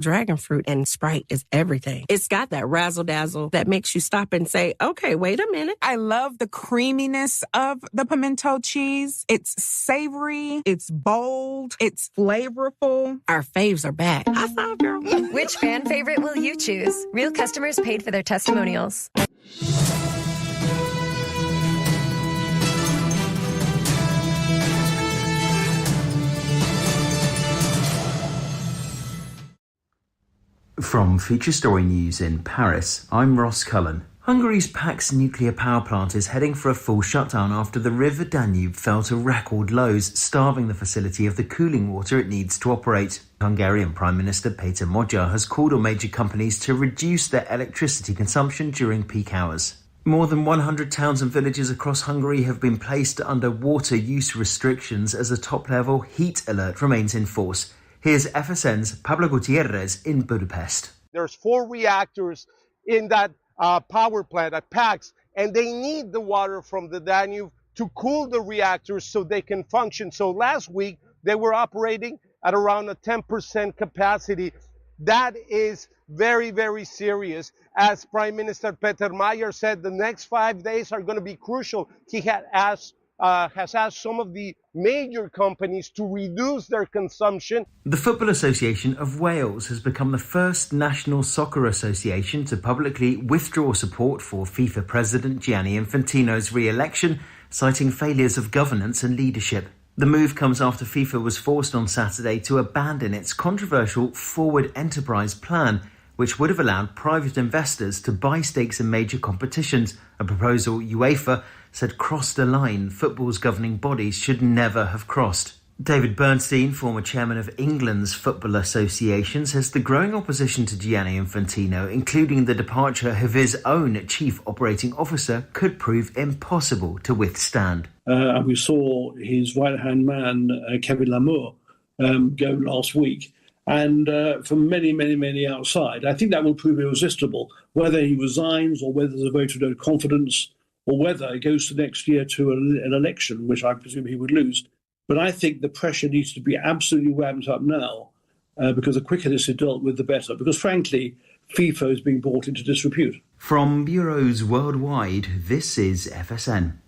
Dragon fruit and Sprite is everything. It's got that razzle-dazzle that makes you stop and say, okay, wait a minute. I love the creaminess of the pimento cheese. It's savory, it's bold, it's flavorful. Our faves are back. I saw, girl. Which fan favorite will you choose? Real customers paid for their testimonials. From Feature Story News in Paris, I'm Ross Cullen. Hungary's Pax nuclear power plant is heading for a full shutdown after the River Danube fell to record lows, starving the facility of the cooling water it needs to operate. Hungarian Prime Minister Péter Magyar has called on major companies to reduce their electricity consumption during peak hours. More than 100 towns and villages across Hungary have been placed under water use restrictions as a top-level heat alert remains in force. Here's FSN's Pablo Gutierrez in Budapest. There's 4 reactors in that power plant at Pax, and they need the water from the Danube to cool the reactors so they can function. So last week, they were operating at around a 10% capacity. That is very, very serious. As Prime Minister Péter Magyar said, the next 5 days are going to be crucial. He has asked some of the major companies to reduce their consumption. The Football Association of Wales has become the first national soccer association to publicly withdraw support for FIFA President Gianni Infantino's re-election, citing failures of governance and leadership. The move comes after FIFA was forced on Saturday to abandon its controversial Forward Enterprise plan, which would have allowed private investors to buy stakes in major competitions, a proposal UEFA said crossed a line football's governing bodies should never have crossed. David Bernstein, former chairman of England's Football Association, says the growing opposition to Gianni Infantino, including the departure of his own chief operating officer, could prove impossible to withstand. And we saw his right-hand man, Kevin Lamour, go last week. And from many, many, many outside, I think that will prove irresistible, whether he resigns or whether there's a vote of no confidence, or whether it goes to next year to an election, which I presume he would lose. But I think the pressure needs to be absolutely ramped up now, because the quicker this is dealt with, the better. Because frankly, FIFA is being brought into disrepute. From bureaus worldwide, this is FSN.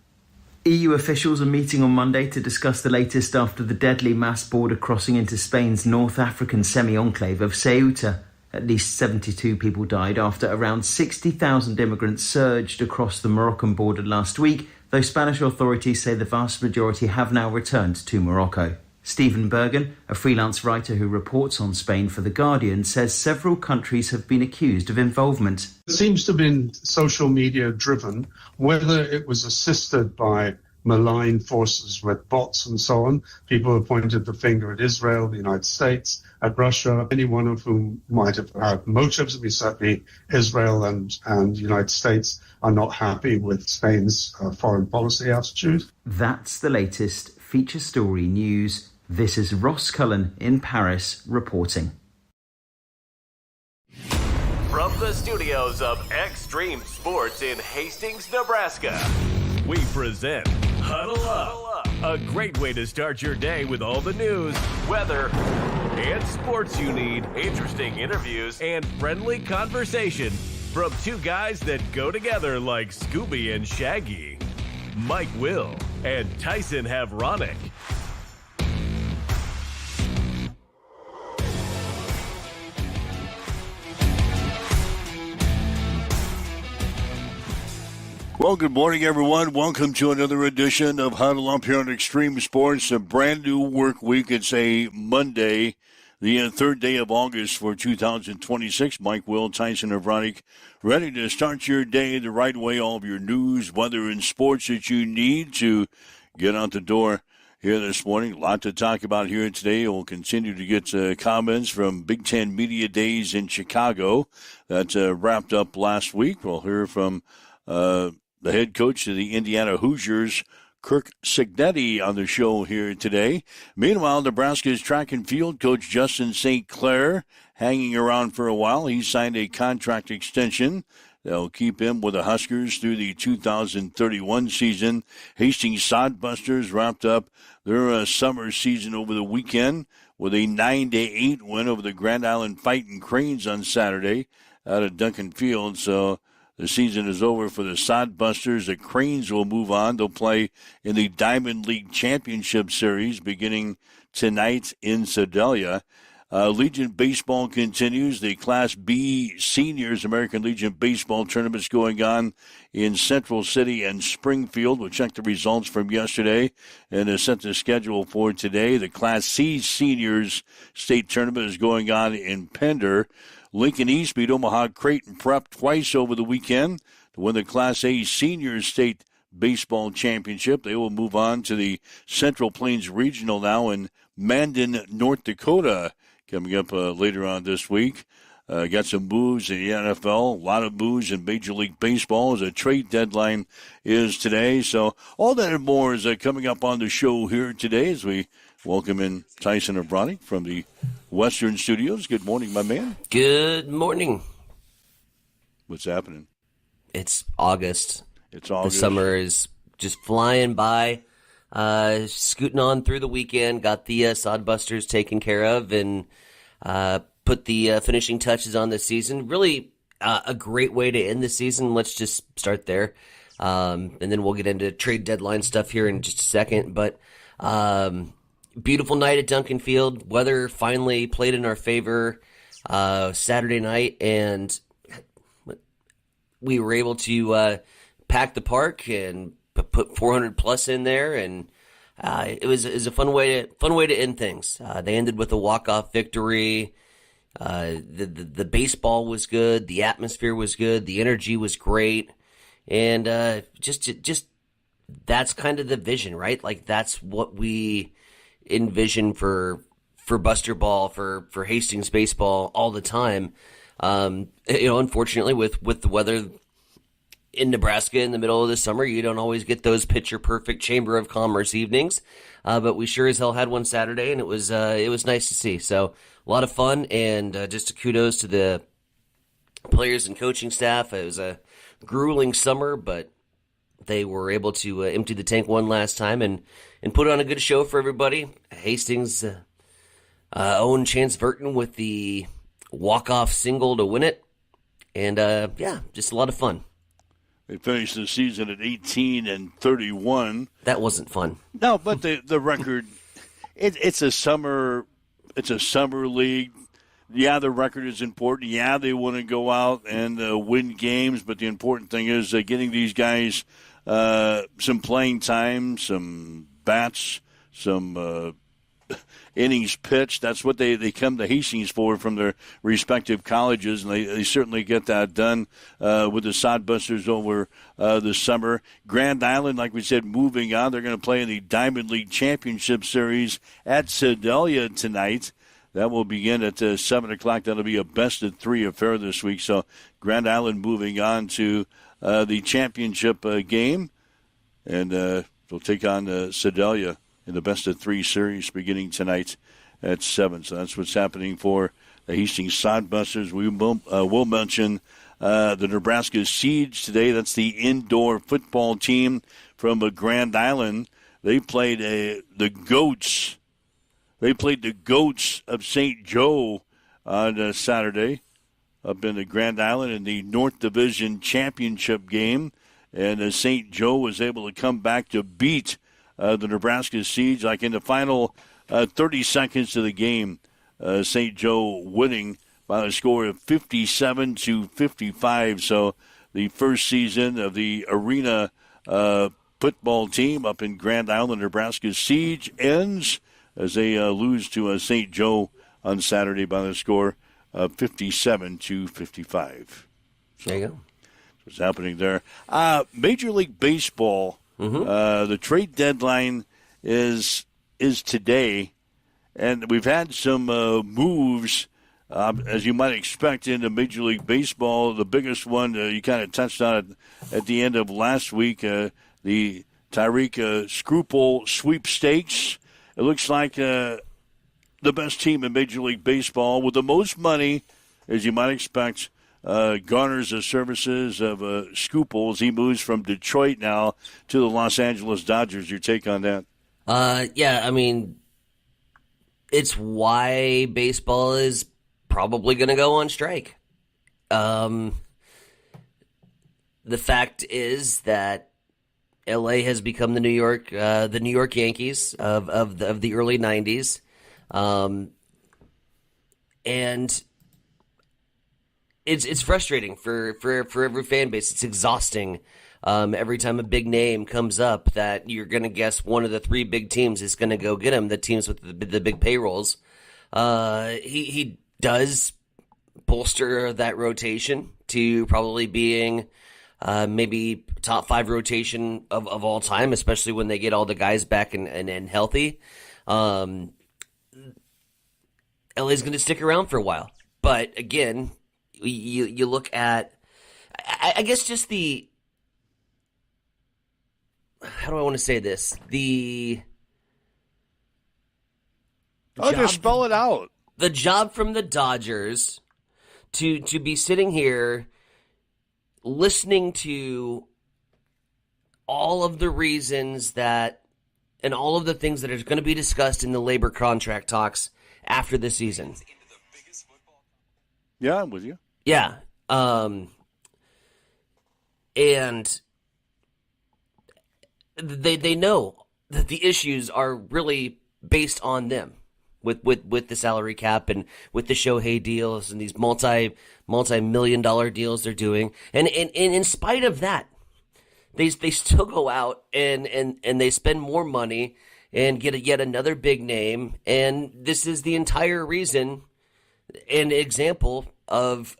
EU officials are meeting on Monday to discuss the latest after the deadly mass border crossing into Spain's North African semi-enclave of Ceuta. At least 72 people died after around 60,000 immigrants surged across the Moroccan border last week, though Spanish authorities say the vast majority have now returned to Morocco. Stephen Bergen, a freelance writer who reports on Spain for The Guardian, says several countries have been accused of involvement. It seems to have been social media driven, whether it was assisted by malign forces with bots and so on. People have pointed the finger at Israel, the United States, at Russia, any one of whom might have had motives. I mean, certainly Israel and the United States are not happy with Spain's foreign policy attitude. That's the latest Feature Story News. This is Ross Cullen in Paris reporting. From the studios of Extreme Sports in Hastings, Nebraska, we present Huddle Up, a great way to start your day with all the news, weather, and sports you need, interesting interviews, and friendly conversation from 2 guys that go together like Scooby and Shaggy, Mike Will and Tyson Havronic. Well, good morning, everyone. Welcome to another edition of Huddle Up here on Extreme Sports, a brand new work week. It's a Monday, the 3rd day of August for 2026. Mike Will, Tyson Havronic, ready to start your day the right way. All of your news, weather, and sports that you need to get out the door here this morning. A lot to talk about here today. We'll continue to get comments from Big Ten Media Days in Chicago that wrapped up last week. We'll hear from the head coach of the Indiana Hoosiers, Kirk Cignetti, on the show here today. Meanwhile, Nebraska's track and field coach Justin St. Clair hanging around for a while. He signed a contract extension that'll keep him with the Huskers through the 2031 season. Hastings Sodbusters wrapped up their summer season over the weekend with a 9-8 win over the Grand Island Fighting Cranes on Saturday out of Duncan Field. So the season is over for the Sodbusters. The Cranes will move on. They'll play in the Diamond League Championship Series beginning tonight in Sedalia. Legion Baseball continues. The Class B Seniors American Legion Baseball tournaments going on in Central City and Springfield. We'll check the results from yesterday and set the schedule for today. The Class C Seniors State Tournament is going on in Pender. Lincoln East beat Omaha Creighton Prep twice over the weekend to win the Class A Seniors State Baseball Championship. They will move on to the Central Plains Regional now in Mandan, North Dakota, coming up later on this week. Got some moves in the NFL, a lot of moves in Major League Baseball as a trade deadline is today. So all that and more is coming up on the show here today as we welcome in Tyson Abronic from the Western Studios. Good morning, my man. Good morning. What's happening? It's August. It's August. The summer is just flying by. Scooting on through the weekend, got the Sodbusters taken care of, and put the finishing touches on this season. Really a great way to end the season. Let's just start there. And then we'll get into trade deadline stuff here in just a second. But beautiful night at Duncan Field. Weather finally played in our favor Saturday night, and we were able to pack the park and put 400 plus in there, and it was a fun way to end things. They ended with a walk-off victory. The baseball was good, the atmosphere was good, the energy was great, and just that's kind of the vision, right? Like that's what we envision for Buster Ball, for Hastings baseball all the time. Unfortunately, with the weather in Nebraska in the middle of the summer, you don't always get those picture-perfect Chamber of Commerce evenings, but we sure as hell had one Saturday, and it was nice to see. So a lot of fun, and just a kudos to the players and coaching staff. It was a grueling summer, but they were able to empty the tank one last time and put on a good show for everybody. Hastings owned Chance Burton with the walk-off single to win it, and just a lot of fun. They finished the season at 18-31. That wasn't fun. No, but the record, it's a summer league. Yeah, the record is important. Yeah, they want to go out and win games, but the important thing is getting these guys some playing time, some bats, some innings pitched. That's what they come to Hastings for from their respective colleges, and they certainly get that done with the Sodbusters over the summer. Grand Island, like we said, moving on. They're going to play in the Diamond League Championship Series at Sedalia tonight. That will begin at 7 o'clock. That'll be a best-of-3 affair this week. So Grand Island moving on to the championship game, and they'll take on Sedalia in the best-of-3 series beginning tonight at 7. So that's what's happening for the Hastings Sodbusters. We will mention the Nebraska Siege today. That's the indoor football team from Grand Island. They played the Goats. They played the Goats of St. Joe on Saturday up in the Grand Island in the North Division Championship game. And St. Joe was able to come back to beat the Nebraska Siege, like in the final 30 seconds of the game. St. Joe winning by a score of 57-55. So the first season of the arena football team up in Grand Island, Nebraska Siege, ends as they lose to St. Joe on Saturday by the score of 57-55. So there you go. What's happening there? Major League Baseball. The trade deadline is today, and we've had some moves, as you might expect, into Major League Baseball. The biggest one, you kind of touched on it at the end of last week, the Tyreek Scruple sweepstakes. It looks like the best team in Major League Baseball with the most money, as you might expect, garners the services of Scuples. He moves from Detroit now to the Los Angeles Dodgers. Your take on that? Yeah, I mean, it's why baseball is probably going to go on strike. The fact is that LA has become the New York Yankees of the early 90s. And it's frustrating for every fan base. It's exhausting. Every time a big name comes up that you're going to guess one of the three big teams is going to go get him, the teams with the big payrolls. He does bolster that rotation to probably being maybe top 5 rotation of all time, especially when they get all the guys back and healthy. LA's going to stick around for a while. But again, you look at, I guess just the, how do I want to say this? Just spell it out. The job from the Dodgers to be sitting here listening to all of the reasons that and all of the things that are going to be discussed in the labor contract talks after the season. Yeah, I'm with you. Yeah. And they know that the issues are really based on them with the salary cap and with the Shohei deals and these multi-million-dollar deals they're doing. And in spite of that, they still go out and they spend more money and get yet another big name. And this is the entire reason and example of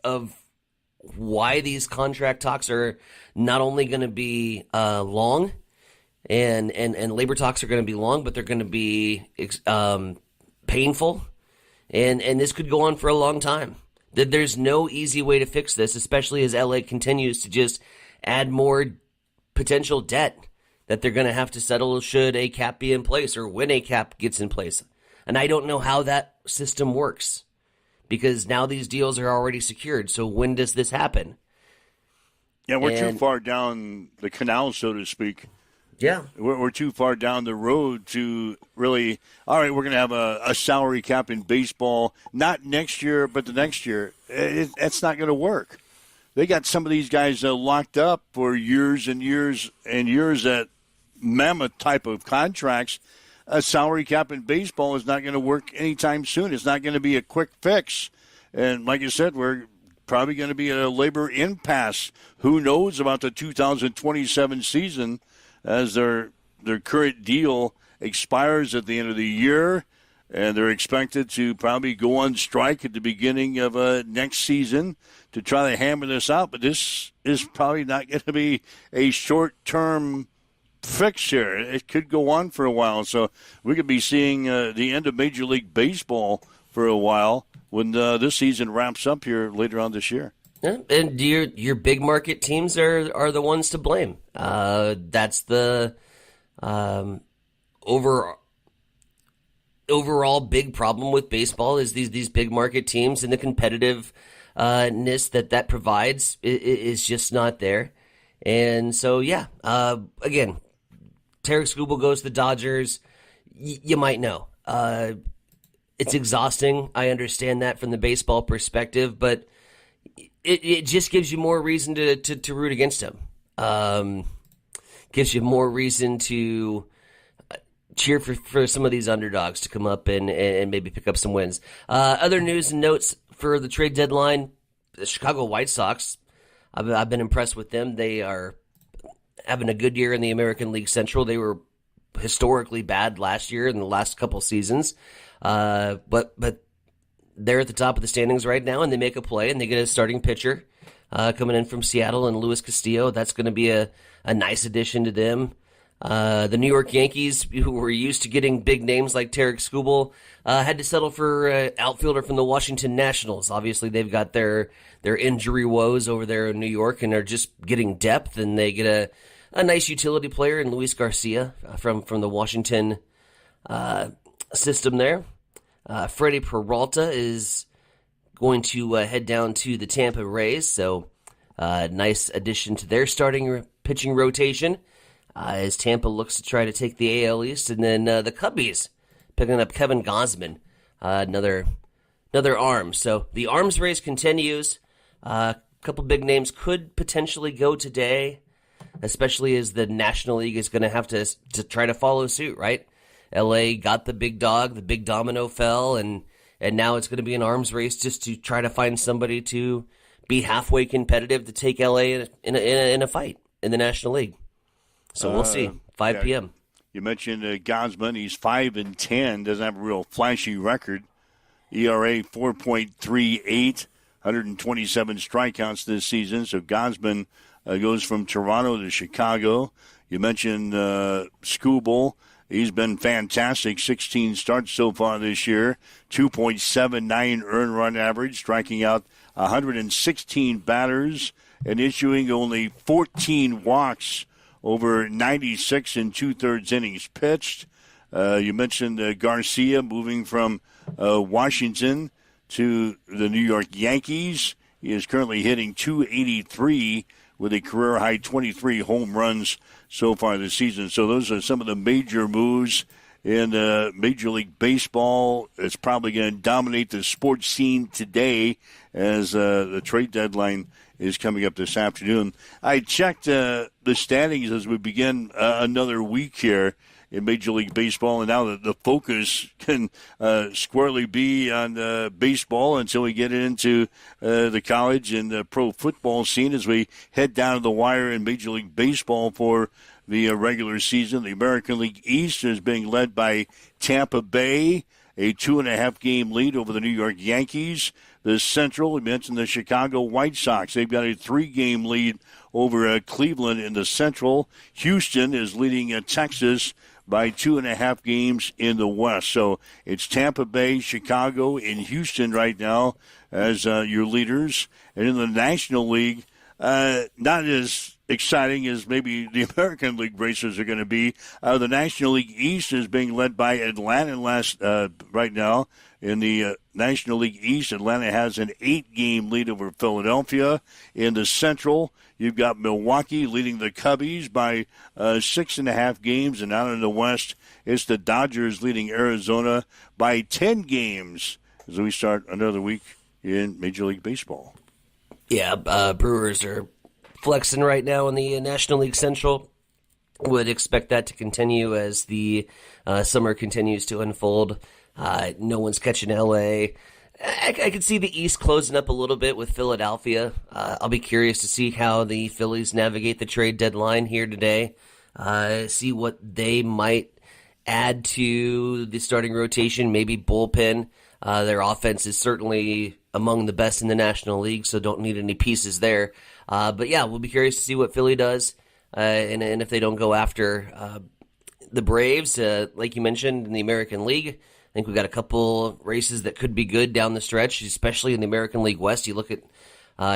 why these contract talks are not only going to be long and labor talks are going to be long, but they're going to be painful, and this could go on for a long time. There's no easy way to fix this, especially as LA continues to just add more potential debt that they're going to have to settle should a cap be in place or when a cap gets in place. And I don't know how that system works because now these deals are already secured. So when does this happen? Yeah, we're too far down the canal, so to speak. Yeah. We're too far down the road to really, all right, we're going to have a salary cap in baseball, not next year, but the next year. That's not going to work. They got some of these guys locked up for years and years and years at mammoth type of contracts. A salary cap in baseball is not going to work anytime soon. It's not going to be a quick fix. And like you said, we're probably going to be at a labor impasse. Who knows about the 2027 season as their current deal expires at the end of the year, and they're expected to probably go on strike at the beginning of next season to try to hammer this out. But this is probably not going to be a short-term fix here. It could go on for a while. So we could be seeing the end of Major League Baseball for a while when this season wraps up here later on this year. Yeah, and your big market teams are the ones to blame. That's the overall big problem with baseball is these big market teams and the competitiveness that provides is just not there. And so, yeah, again, Tarik Skubal goes to the Dodgers. You might know. It's exhausting. I understand that from the baseball perspective, but it just gives you more reason to root against him. Gives you more reason to cheer for some of these underdogs to come up and maybe pick up some wins. Other news and notes for the trade deadline, the Chicago White Sox, I've been impressed with them. They are having a good year in the American League Central. They were historically bad last year in the last couple seasons. But they're at the top of the standings right now, and they make a play, and they get a starting pitcher coming in from Seattle and Luis Castillo. That's going to be a nice addition to them. The New York Yankees, who were used to getting big names like Tarik Skubal, had to settle for an outfielder from the Washington Nationals. Obviously, they've got their injury woes over there in New York and are just getting depth, and they get a nice utility player in Luis Garcia from the Washington system there. Freddie Peralta is going to head down to the Tampa Rays, so nice addition to their starting pitching rotation as Tampa looks to try to take the AL East. And then the Cubbies picking up Kevin Gausman another arm. So the arms race continues. A couple big names could potentially go today, especially as the National League is going to have to try to follow suit, right? LA got the big dog, the big domino fell, and now it's going to be an arms race just to try to find somebody to be halfway competitive to take LA in a fight in the National League. So we'll see. 5 p.m. You mentioned Gausman. He's 5-10. Doesn't have a real flashy record. ERA 4.38. 127 strikeouts this season. So Gausman goes from Toronto to Chicago. You mentioned Skubal. He's been fantastic. 16 starts so far this year. 2.79 earned run average, striking out 116 batters and issuing only 14 walks over 96 and 2/3 innings pitched. You mentioned Garcia moving from Washington to the New York Yankees. He is currently hitting .283 with a career-high 23 home runs so far this season. So those are some of the major moves in Major League Baseball. It's probably going to dominate the sports scene today as the trade deadline is coming up this afternoon. I checked the standings as we begin another week here in Major League Baseball, and now the focus can squarely be on baseball until we get into the college and the pro football scene as we head down to the wire in Major League Baseball for the regular season. The American League East is being led by Tampa Bay, a 2.5-game lead over the New York Yankees. The Central, we mentioned the Chicago White Sox. They've got a 3-game lead over Cleveland in the Central. Houston is leading Texas by 2.5 games in the West. So it's Tampa Bay, Chicago, and Houston right now as your leaders. And in the National League, not as exciting as maybe the American League races are going to be. The National League East is being led by Atlanta right now. In the National League East, Atlanta has an 8-game lead over Philadelphia. In the Central, you've got Milwaukee leading the Cubbies by 6.5 games. And out in the West, it's the Dodgers leading Arizona by 10 games as we start another week in Major League Baseball. Yeah, Brewers are flexing right now in the National League Central. Would expect that to continue as the summer continues to unfold. No one's catching LA. I could see the East closing up a little bit with Philadelphia. I'll be curious to see how the Phillies navigate the trade deadline here today. See what they might add to the starting rotation, maybe bullpen. Their offense is certainly among the best in the National League, so don't need any pieces there. But yeah, we'll be curious to see what Philly does, and if they don't go after the Braves, like you mentioned, in the American League. I think we've got a couple races that could be good down the stretch, especially in the American League West. You look at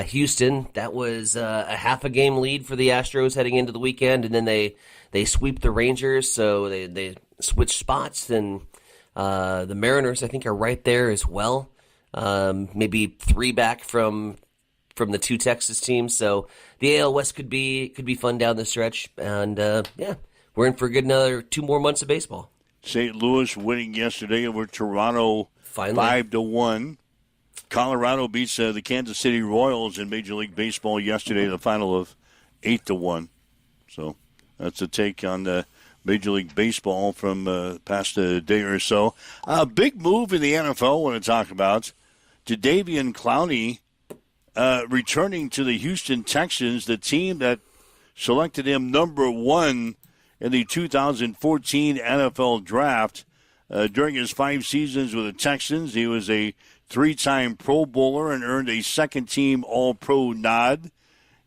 Houston, that was a half-a-game lead for the Astros heading into the weekend, and then they sweep the Rangers, so they switch spots, and the Mariners, I think, are right there as well. Maybe 3 back from the 2 Texas teams, so the AL West could be fun down the stretch, and yeah, we're in for a good another 2 more months of baseball. St. Louis winning yesterday over Toronto 5-1. Colorado beats the Kansas City Royals in Major League Baseball yesterday, the final of 8-1. So that's a take on the Major League Baseball from past a day or so. A big move in the NFL I want to talk about. Jadeveon Clowney returning to the Houston Texans, the team that selected him number 1 in the 2014 NFL Draft. During his 5 seasons with the Texans, he was a 3-time Pro Bowler and earned a second-team All-Pro nod.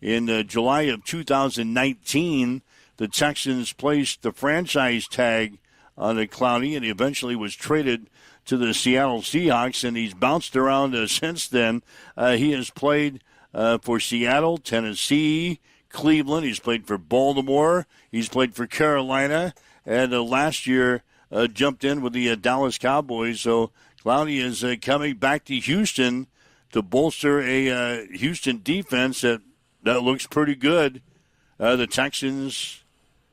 In July of 2019, the Texans placed the franchise tag on Clowney, and he eventually was traded to the Seattle Seahawks, and he's bounced around since then. He has played for Seattle, Tennessee, Cleveland. He's played for Baltimore. He's played for Carolina. And last year jumped in with the Dallas Cowboys. So Clowney is coming back to Houston to bolster a Houston defense that looks pretty good. The Texans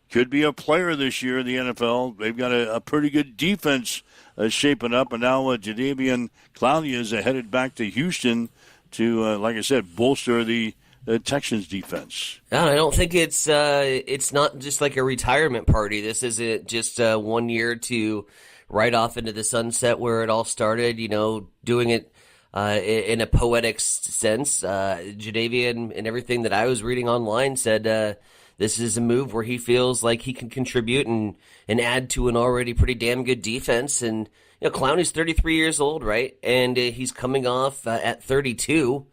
could be a player this year in the NFL. They've got a pretty good defense shaping up, and now Jadeveon Clowney is headed back to Houston to, like I said, bolster the Texans defense. And I don't think it's not just like a retirement party. This isn't just 1 year to ride off into the sunset where it all started, doing it in a poetic sense. Jadeveon and everything that I was reading online said this is a move where he feels like he can contribute and add to an already pretty damn good defense. And Clowney's 33 years old, right? And he's coming off at 32,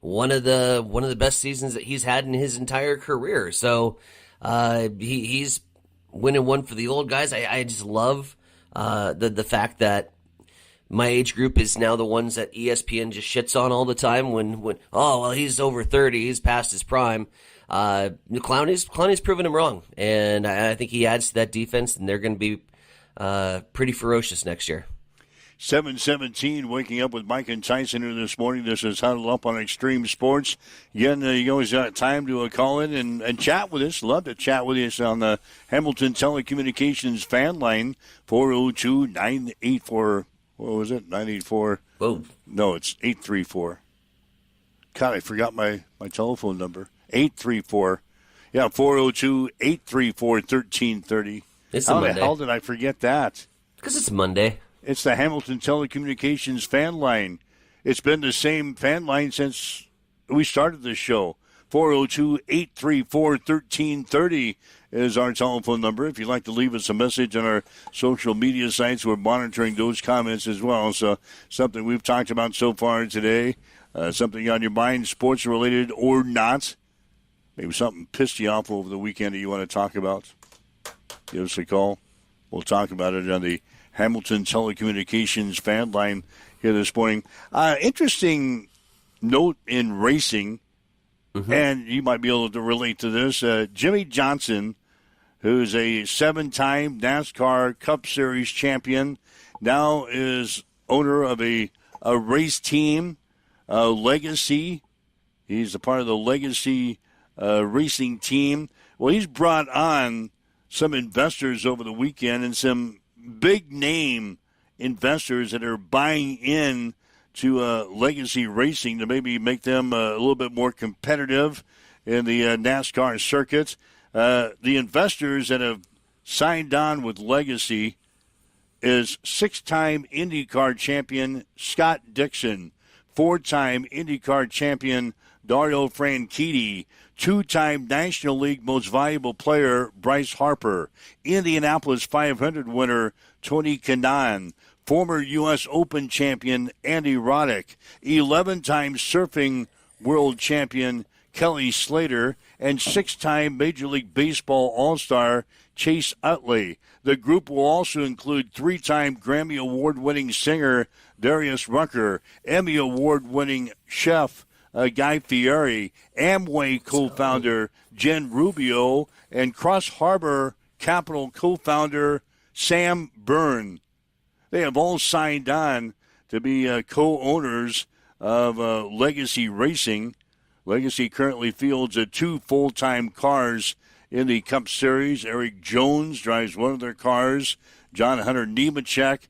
one of the best seasons that he's had in his entire career. So he's winning one for the old guys. I just love the fact that my age group is now the ones that ESPN just shits on all the time when he's over 30, he's past his prime. Clowney's proven him wrong, and I think he adds to that defense, and they're going to be pretty ferocious next year. 7:17, waking up with Mike and Tyson here this morning. This is Huddle Up on Extreme Sports. Again, you always got time to call in and chat with us. Love to chat with us on the Hamilton Telecommunications fan line, 402-984. What was it? 984. Whoa. No, it's 834. God, I forgot my telephone number. 834. Yeah, 402-834-1330. How the hell did I forget that? Because it's Monday. It's the Hamilton Telecommunications fan line. It's been the same fan line since we started this show. 402-834-1330 is our telephone number. If you'd like to leave us a message on our social media sites, we're monitoring those comments as well. So something we've talked about so far today, something on your mind, sports-related or not. Maybe something pissed you off over the weekend that you want to talk about. Give us a call. We'll talk about it on the Hamilton Telecommunications fan line here this morning. Interesting note in racing, and you might be able to relate to this. Jimmie Johnson, who's a 7-time NASCAR Cup Series champion, now is owner of a race team, Legacy. He's a part of the Legacy racing team. Well, he's brought on some investors over the weekend and some big name investors that are buying in to Legacy Racing to maybe make them a little bit more competitive in the NASCAR circuit. The investors that have signed on with Legacy is 6-time IndyCar champion Scott Dixon, 4-time IndyCar champion Dario Franchitti, 2-time National League Most Valuable Player Bryce Harper, Indianapolis 500 winner Tony Kanaan, former U.S. Open champion Andy Roddick, 11-time surfing world champion Kelly Slater, and 6-time Major League Baseball All-Star Chase Utley. The group will also include 3-time Grammy Award-winning singer Darius Rucker, Emmy Award-winning chef Guy Fieri, Amway co-founder Jen Rubio, and Cross Harbor Capital co-founder Sam Byrne. They have all signed on to be co-owners of Legacy Racing. Legacy currently fields 2 full-time cars in the Cup Series. Eric Jones drives one of their cars. John Hunter Nemechek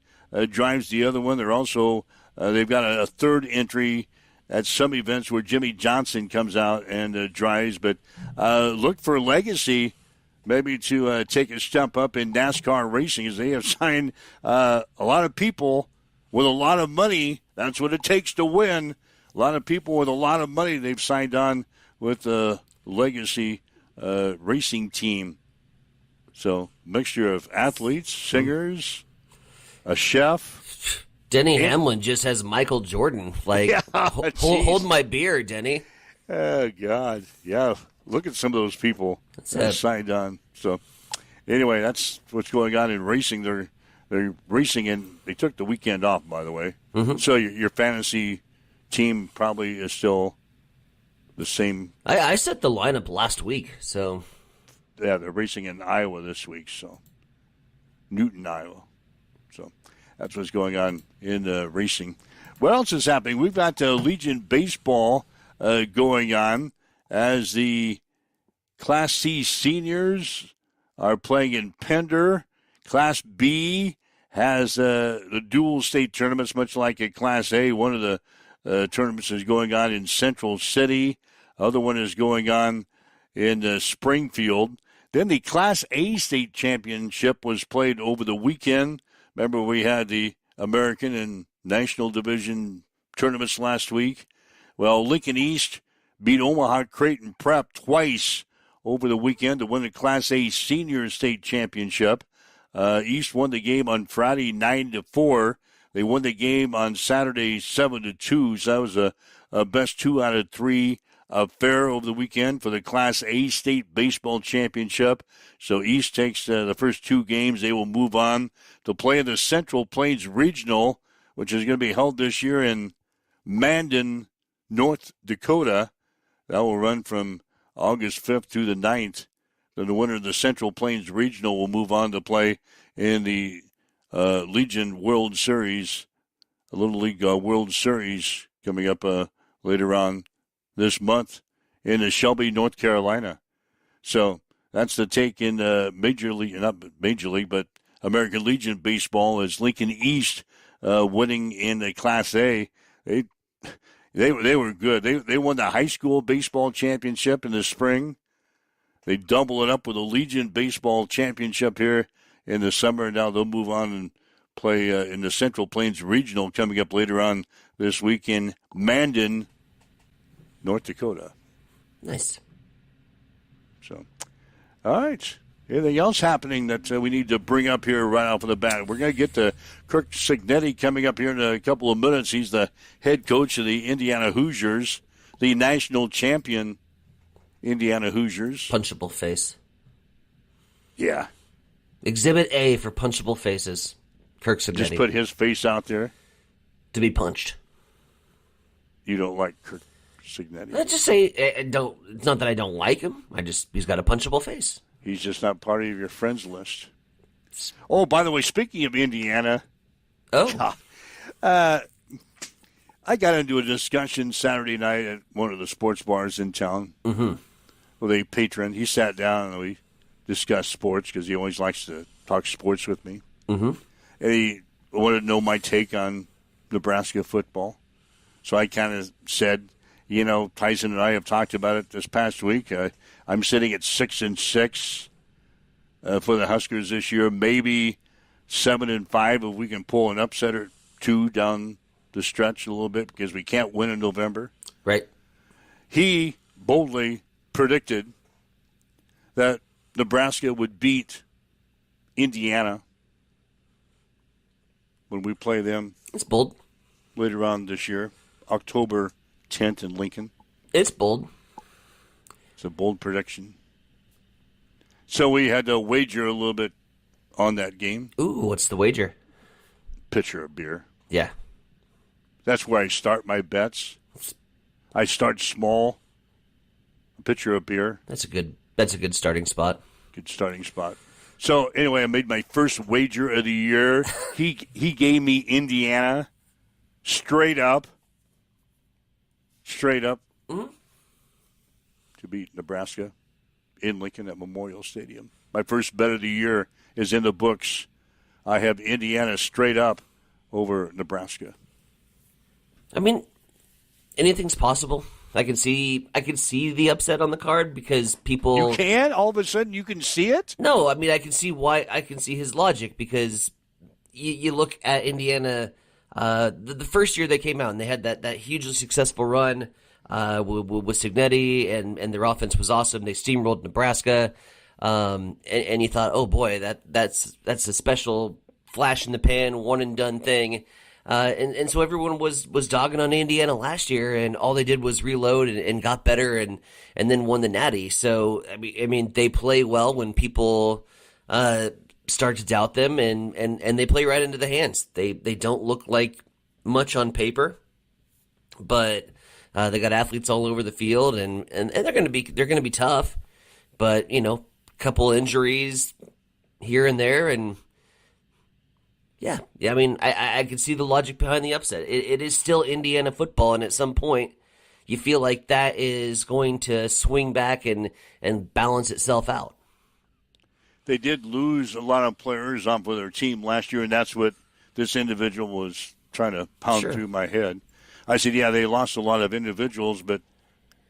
drives the other one. They're also they've got a third entry at some events where Jimmie Johnson comes out and drives. But look for Legacy maybe to take a step up in NASCAR racing, as they have signed a lot of people with a lot of money. That's what it takes to win. A lot of people with a lot of money they've signed on with the Legacy racing team. So mixture of athletes, singers, a chef. Denny Hamlin just has Michael Jordan. Like, hold my beer, Denny. Oh, God. Yeah. Look at some of those people that signed on. So, anyway, that's what's going on in racing. They're racing, and they took the weekend off, by the way. Mm-hmm. So your fantasy team probably is still the same. I set the lineup last week, so. Yeah, they're racing in Iowa this week, so. Newton, Iowa. So that's what's going on in racing. What else is happening? We've got Legion Baseball going on as the Class C seniors are playing in Pender. Class B has the dual state tournaments, much like a Class A. One of the tournaments is going on in Central City. Other one is going on in Springfield. Then the Class A state championship was played over the weekend. Remember, we had the American and National Division tournaments last week. Well, Lincoln East beat Omaha Creighton Prep twice over the weekend to win the Class A senior state championship. East won the game on Friday 9-4. They won the game on Saturday 7-2. So that was a best 2 out of 3 affair over the weekend for the Class A state baseball championship. So East takes the first 2 games. They will move on to play in the Central Plains Regional, which is going to be held this year in Mandan, North Dakota. That will run from August 5th to the 9th. Then the winner of the Central Plains Regional will move on to play in the Legion World Series, a Little League World Series coming up later on this month in Shelby, North Carolina. So that's the take in Major League, not Major League, but American Legion Baseball as Lincoln East winning in the Class A. They were good. They won the high school baseball championship in the spring. They double it up with a Legion baseball championship here in the summer, and now they'll move on and play in the Central Plains Regional coming up later on this week in Mandan, North Dakota. Nice. So, all right. Anything else happening that we need to bring up here right off of the bat? We're going to get to Kirk Cignetti coming up here in a couple of minutes. He's the head coach of the Indiana Hoosiers, the national champion Indiana Hoosiers. Punchable face. Yeah. Exhibit A for punchable faces. Kirk Cignetti. Just put his face out there. To be punched. You don't like Kirk Cignetti? I just say, it's not that I don't like him. He's got a punchable face. He's just not part of your friends list. Oh, by the way, speaking of Indiana. Oh. I got into a discussion Saturday night at one of the sports bars in town with a patron. He sat down and we discussed sports because he always likes to talk sports with me. Mm-hmm. And he wanted to know my take on Nebraska football. So I kind of said, Tyson and I have talked about it this past week. I'm sitting at 6-6 for the Huskers this year. Maybe 7-5 if we can pull an upset or 2 down the stretch a little bit because we can't win in November. Right. He boldly predicted that Nebraska would beat Indiana when we play them. It's bold. Later on this year, October 10th in Lincoln. It's bold. It's a bold prediction. So we had to wager a little bit on that game. Ooh, what's the wager? Pitcher of beer. Yeah. That's where I start my bets. I start small. A pitcher of beer. That's a good starting spot. Good starting spot. So anyway, I made my first wager of the year. He gave me Indiana straight up. Mm-hmm. To beat Nebraska in Lincoln at Memorial Stadium. My first bet of the year is in the books. I have Indiana straight up over Nebraska. I mean, anything's possible. I can see the upset on the card because people. You can? All of a sudden you can see it? No, I mean I can see why. I can see his logic because you look at Indiana. The first year they came out and they had that hugely successful run with Cignetti and their offense was awesome. They steamrolled Nebraska, and you thought, oh boy, that's a special flash in the pan, one and done thing. And so everyone was dogging on Indiana last year, and all they did was reload and got better and then won the Natty. So I mean they play well when people start to doubt them, and they play right into the hands. They don't look like much on paper, but they got athletes all over the field, and they're going to be tough. But couple injuries here and there, and yeah. I mean, I can see the logic behind the upset. It is still Indiana football, and at some point, you feel like that is going to swing back and balance itself out. they did lose a lot of players off of their team last year, and that's what this individual was trying to pound through my head. I said, yeah, they lost a lot of individuals, but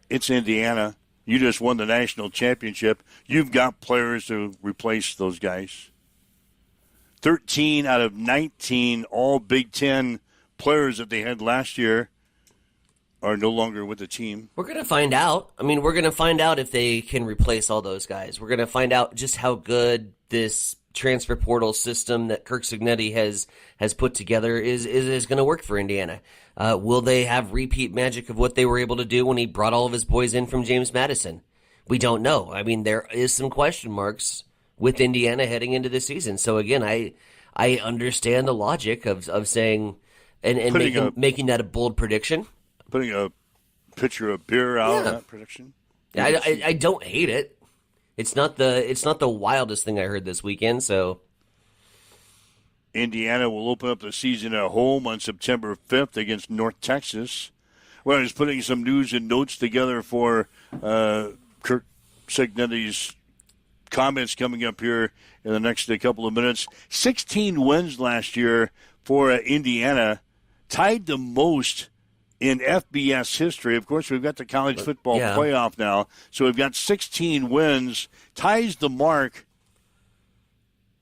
it's Indiana. You just won the national championship. You've got players to replace those guys. 13 out of 19 all Big Ten players that they had last year are no longer with the team. We're going to find out. I mean, we're going to find out if they can replace all those guys. We're going to find out just how good this transfer portal system that Kirk Cignetti has put together is going to work for Indiana. Will they have repeat magic of what they were able to do when he brought all of his boys in from James Madison? We don't know. I mean, there is some question marks with Indiana heading into this season. So again, I understand the logic of saying and making that a bold prediction. Putting a pitcher of beer out on that prediction. I don't hate it. It's not the wildest thing I heard this weekend. So Indiana will open up the season at home on September 5th against North Texas. Well, I was putting some news and notes together for Kirk Cignetti's comments coming up here in the next couple of minutes. 16 wins last year for Indiana, tied the most in FBS history. Of course, we've got the college football playoff now, so we've got 16 wins, ties the mark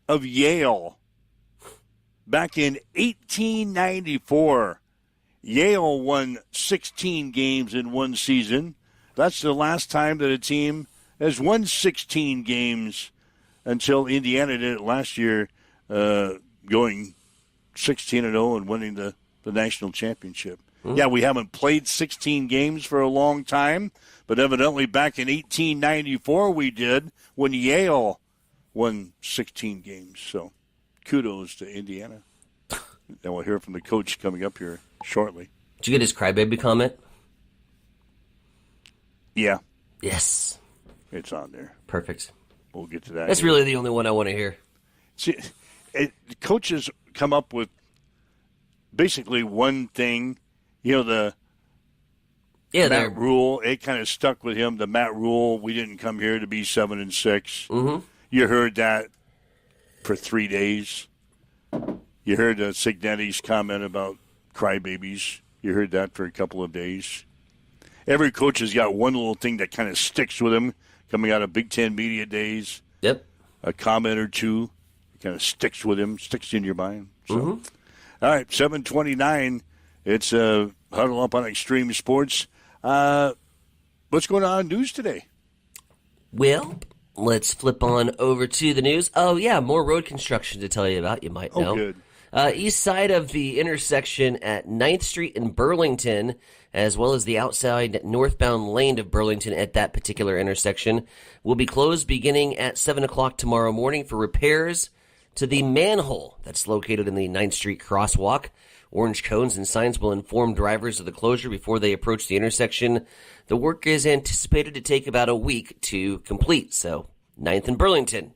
of Yale. Back in 1894, Yale won 16 games in one season. That's the last time that a team has won 16 games until Indiana did it last year, going 16-0 and winning the national championship. Yeah, we haven't played 16 games for a long time, but evidently back in 1894 we did when Yale won 16 games. So kudos to Indiana. And we'll hear from the coach coming up here shortly. Did you get his crybaby comment? Yeah. Yes. It's on there. Perfect. We'll get to that. That's really the only one I want to hear. See, coaches come up with basically one thing. You know, the Matt Rule, it kind of stuck with him. The Matt Rule, we didn't come here to be 7-6. Mm-hmm. You heard that for 3 days. You heard Cignetti's comment about crybabies. You heard that for a couple of days. Every coach has got one little thing that kind of sticks with him coming out of Big Ten media days. Yep. A comment or two kind of sticks with him, sticks in your mind. So, mm-hmm. All right, 7:29. It's Huddle Up on Extreme Sports. What's going on in news today? Well, let's flip on over to the news. Oh, yeah, more road construction to tell you about, you might know. Oh, good. East side of the intersection at 9th Street in Burlington, as well as the outside northbound lane of Burlington at that particular intersection, will be closed beginning at 7 o'clock tomorrow morning for repairs to the manhole that's located in the 9th Street crosswalk. Orange cones and signs will inform drivers of the closure before they approach the intersection. The work is anticipated to take about a week to complete. So, 9th and Burlington,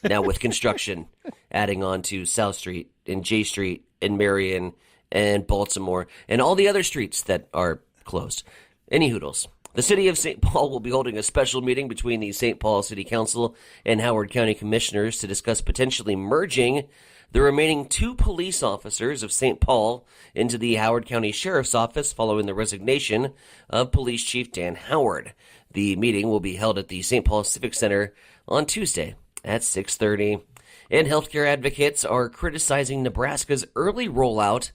now with construction, adding on to South Street and J Street and Marion and Baltimore and all the other streets that are closed. Any hoodles. The city of St. Paul will be holding a special meeting between the St. Paul City Council and Howard County Commissioners to discuss potentially merging the remaining 2 police officers of St. Paul into the Howard County Sheriff's Office following the resignation of Police Chief Dan Howard. The meeting will be held at the St. Paul Civic Center on Tuesday at 6:30. And healthcare advocates are criticizing Nebraska's early rollout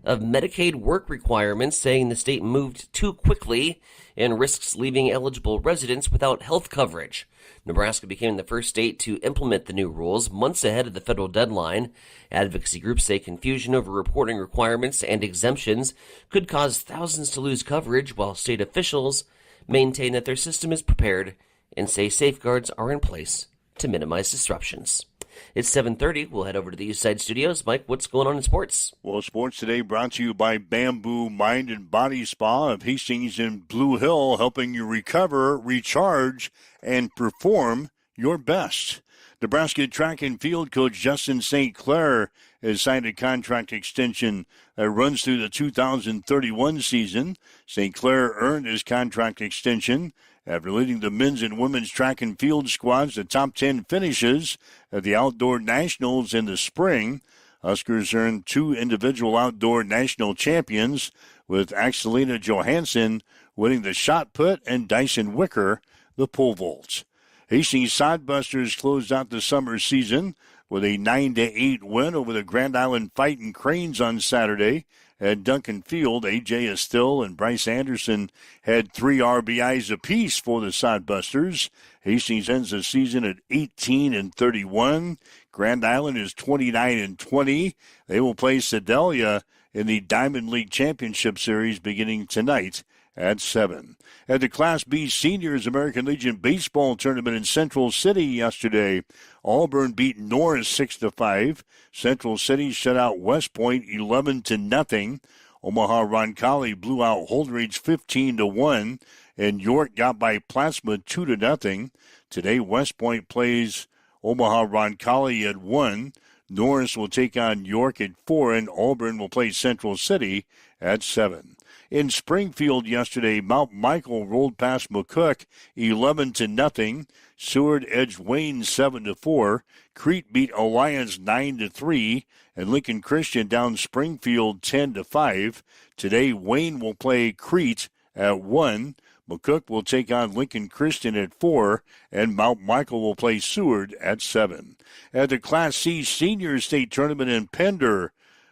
of Medicaid work requirements, saying the state moved too quickly and risks leaving eligible residents without health coverage. Nebraska became the first state to implement the new rules months ahead of the federal deadline. Advocacy groups say confusion over reporting requirements and exemptions could cause thousands to lose coverage, while state officials maintain that their system is prepared and say safeguards are in place to minimize disruptions. It's 7:30. We'll head over to the East Side Studios. Mike, what's going on in sports? Well, sports today brought to you by Bamboo Mind and Body Spa of Hastings and Blue Hill, helping you recover, recharge, and perform your best. Nebraska track and field coach Justin St. Clair has signed a contract extension that runs through the 2031 season. St. Clair earned his contract extension after leading the men's and women's track and field squads to top 10 finishes at the Outdoor Nationals in the spring. Huskers earned 2 individual outdoor national champions, with Axelina Johansson winning the shot put and Dyson Wicker the pole vault. Hastings Sodbusters closed out the summer season with a 9-8 win over the Grand Island Fighting Cranes on Saturday at Duncan Field. A.J. Estill and Bryce Anderson had 3 RBIs apiece for the Sodbusters. Hastings ends the season at 18-31. Grand Island is 29-20. They will play Sedalia in the Diamond League Championship Series beginning tonight at 7. At the Class B Seniors American Legion Baseball Tournament in Central City yesterday, Auburn beat Norris 6-5. Central City shut out West Point 11-0. Omaha Roncalli blew out Holdridge 15-1, and York got by Plasma 2-0. Today, West Point plays Omaha Roncalli at 1. Norris will take on York at 4, and Auburn will play Central City at 7. In Springfield yesterday, Mount Michael rolled past McCook 11-0. Seward edged Wayne 7-4. Crete beat Alliance 9-3, and Lincoln Christian down Springfield 10-5. Today, Wayne will play Crete at 1. McCook will take on Lincoln Christian at 4, and Mount Michael will play Seward at 7. At the Class C Senior State Tournament in Pender,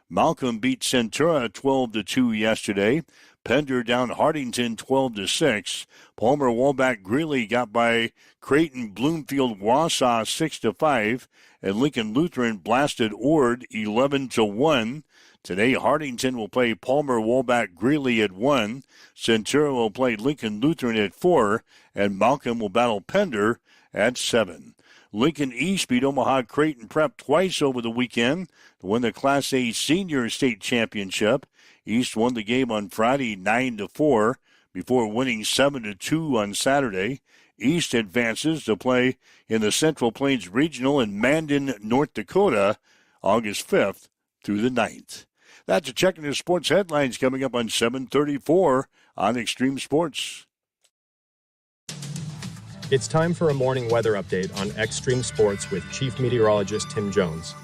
Malcolm beat Centura 12-2 yesterday. Pender down Hardington 12-6. Palmer Walbach Greeley got by Creighton Bloomfield Wausau 6-5, and Lincoln Lutheran blasted Ord 11-1. Today, Hardington will play Palmer Walbach Greeley at 1. Centura will play Lincoln Lutheran at 4, and Malcolm will battle Pender at 7. Lincoln East beat Omaha Creighton Prep twice over the weekend to win the Class A Senior State Championship. East won the game on Friday 9-4 before winning 7-2 on Saturday. East advances to play in the Central Plains Regional in Mandan, North Dakota, August 5th through the 9th. That's a check in the sports headlines coming up on 7:34 on Extreme Sports. It's time for a morning weather update on Extreme Sports with Chief Meteorologist Tim Jones.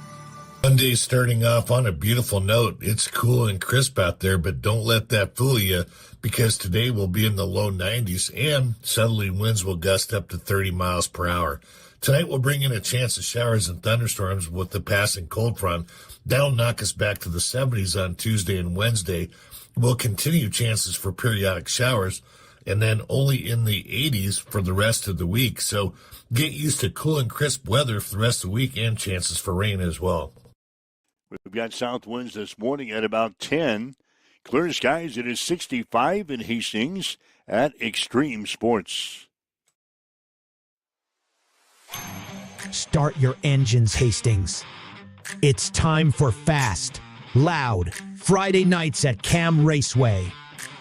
Monday starting off on a beautiful note. It's cool and crisp out there, but don't let that fool you, because today will be in the low 90s and settling winds will gust up to 30 miles per hour. Tonight will bring in a chance of showers and thunderstorms with the passing cold front. That'll knock us back to the 70s on Tuesday and Wednesday. We'll continue chances for periodic showers, and then only in the 80s for the rest of the week. So get used to cool and crisp weather for the rest of the week and chances for rain as well. We've got south winds this morning at about 10. Clear skies, it is 65 in Hastings at Extreme Sports. Start your engines, Hastings. It's time for fast, loud Friday nights at Cam Raceway.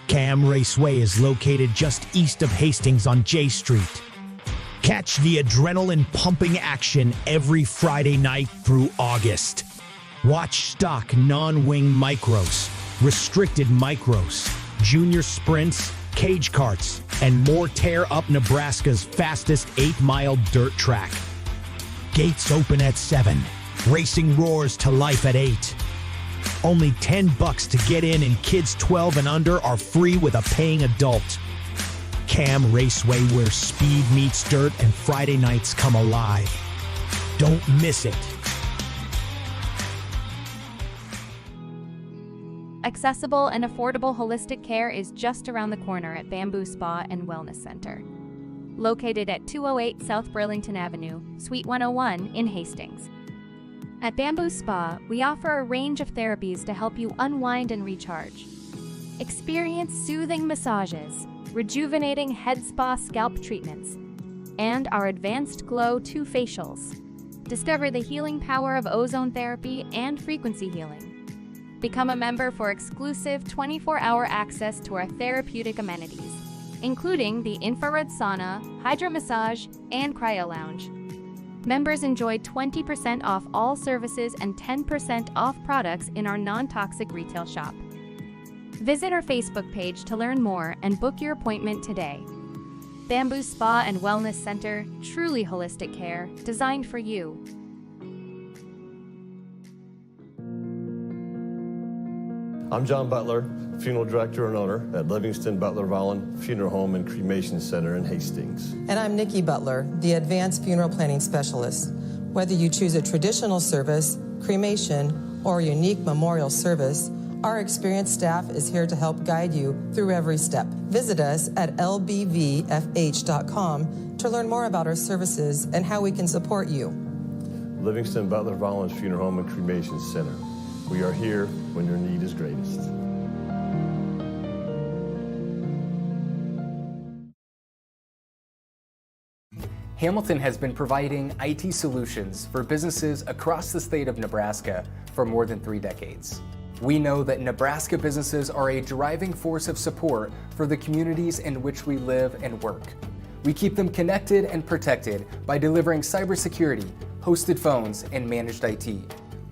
Cam Raceway is located just east of Hastings on J Street. Catch the adrenaline-pumping action every Friday night through August. Watch stock non-wing micros, restricted micros, junior sprints, cage karts, and more tear up Nebraska's fastest 8-mile dirt track. Gates open at 7. Racing roars to life at 8. Only $10 to get in, and kids 12 and under are free with a paying adult. Cam Raceway, where speed meets dirt and Friday nights come alive. Don't miss it. Accessible and affordable holistic care is just around the corner at Bamboo Spa and Wellness Center. Located at 208 South Burlington Avenue, Suite 101 in Hastings. At Bamboo Spa, we offer a range of therapies to help you unwind and recharge. Experience soothing massages, rejuvenating head spa scalp treatments, and our Advanced Glow 2 facials. Discover the healing power of ozone therapy and frequency healing. Become a member for exclusive 24-hour access to our therapeutic amenities, including the infrared sauna, hydro massage, and cryo lounge. Members enjoy 20% off all services and 10% off products in our non-toxic retail shop. Visit our Facebook page to learn more and book your appointment today. Bamboo Spa and Wellness Center, truly holistic care, designed for you. I'm John Butler, funeral director and owner at Livingston Butler Volland Funeral Home and Cremation Center in Hastings. And I'm Nikki Butler, the advanced funeral planning specialist. Whether you choose a traditional service, cremation, or a unique memorial service, our experienced staff is here to help guide you through every step. Visit us at lbvfh.com to learn more about our services and how we can support you. Livingston Butler Volland Funeral Home and Cremation Center. We are here when your need is greatest. Hamilton has been providing IT solutions for businesses across the state of Nebraska for more than 3 decades. We know that Nebraska businesses are a driving force of support for the communities in which we live and work. We keep them connected and protected by delivering cybersecurity, hosted phones, and managed IT.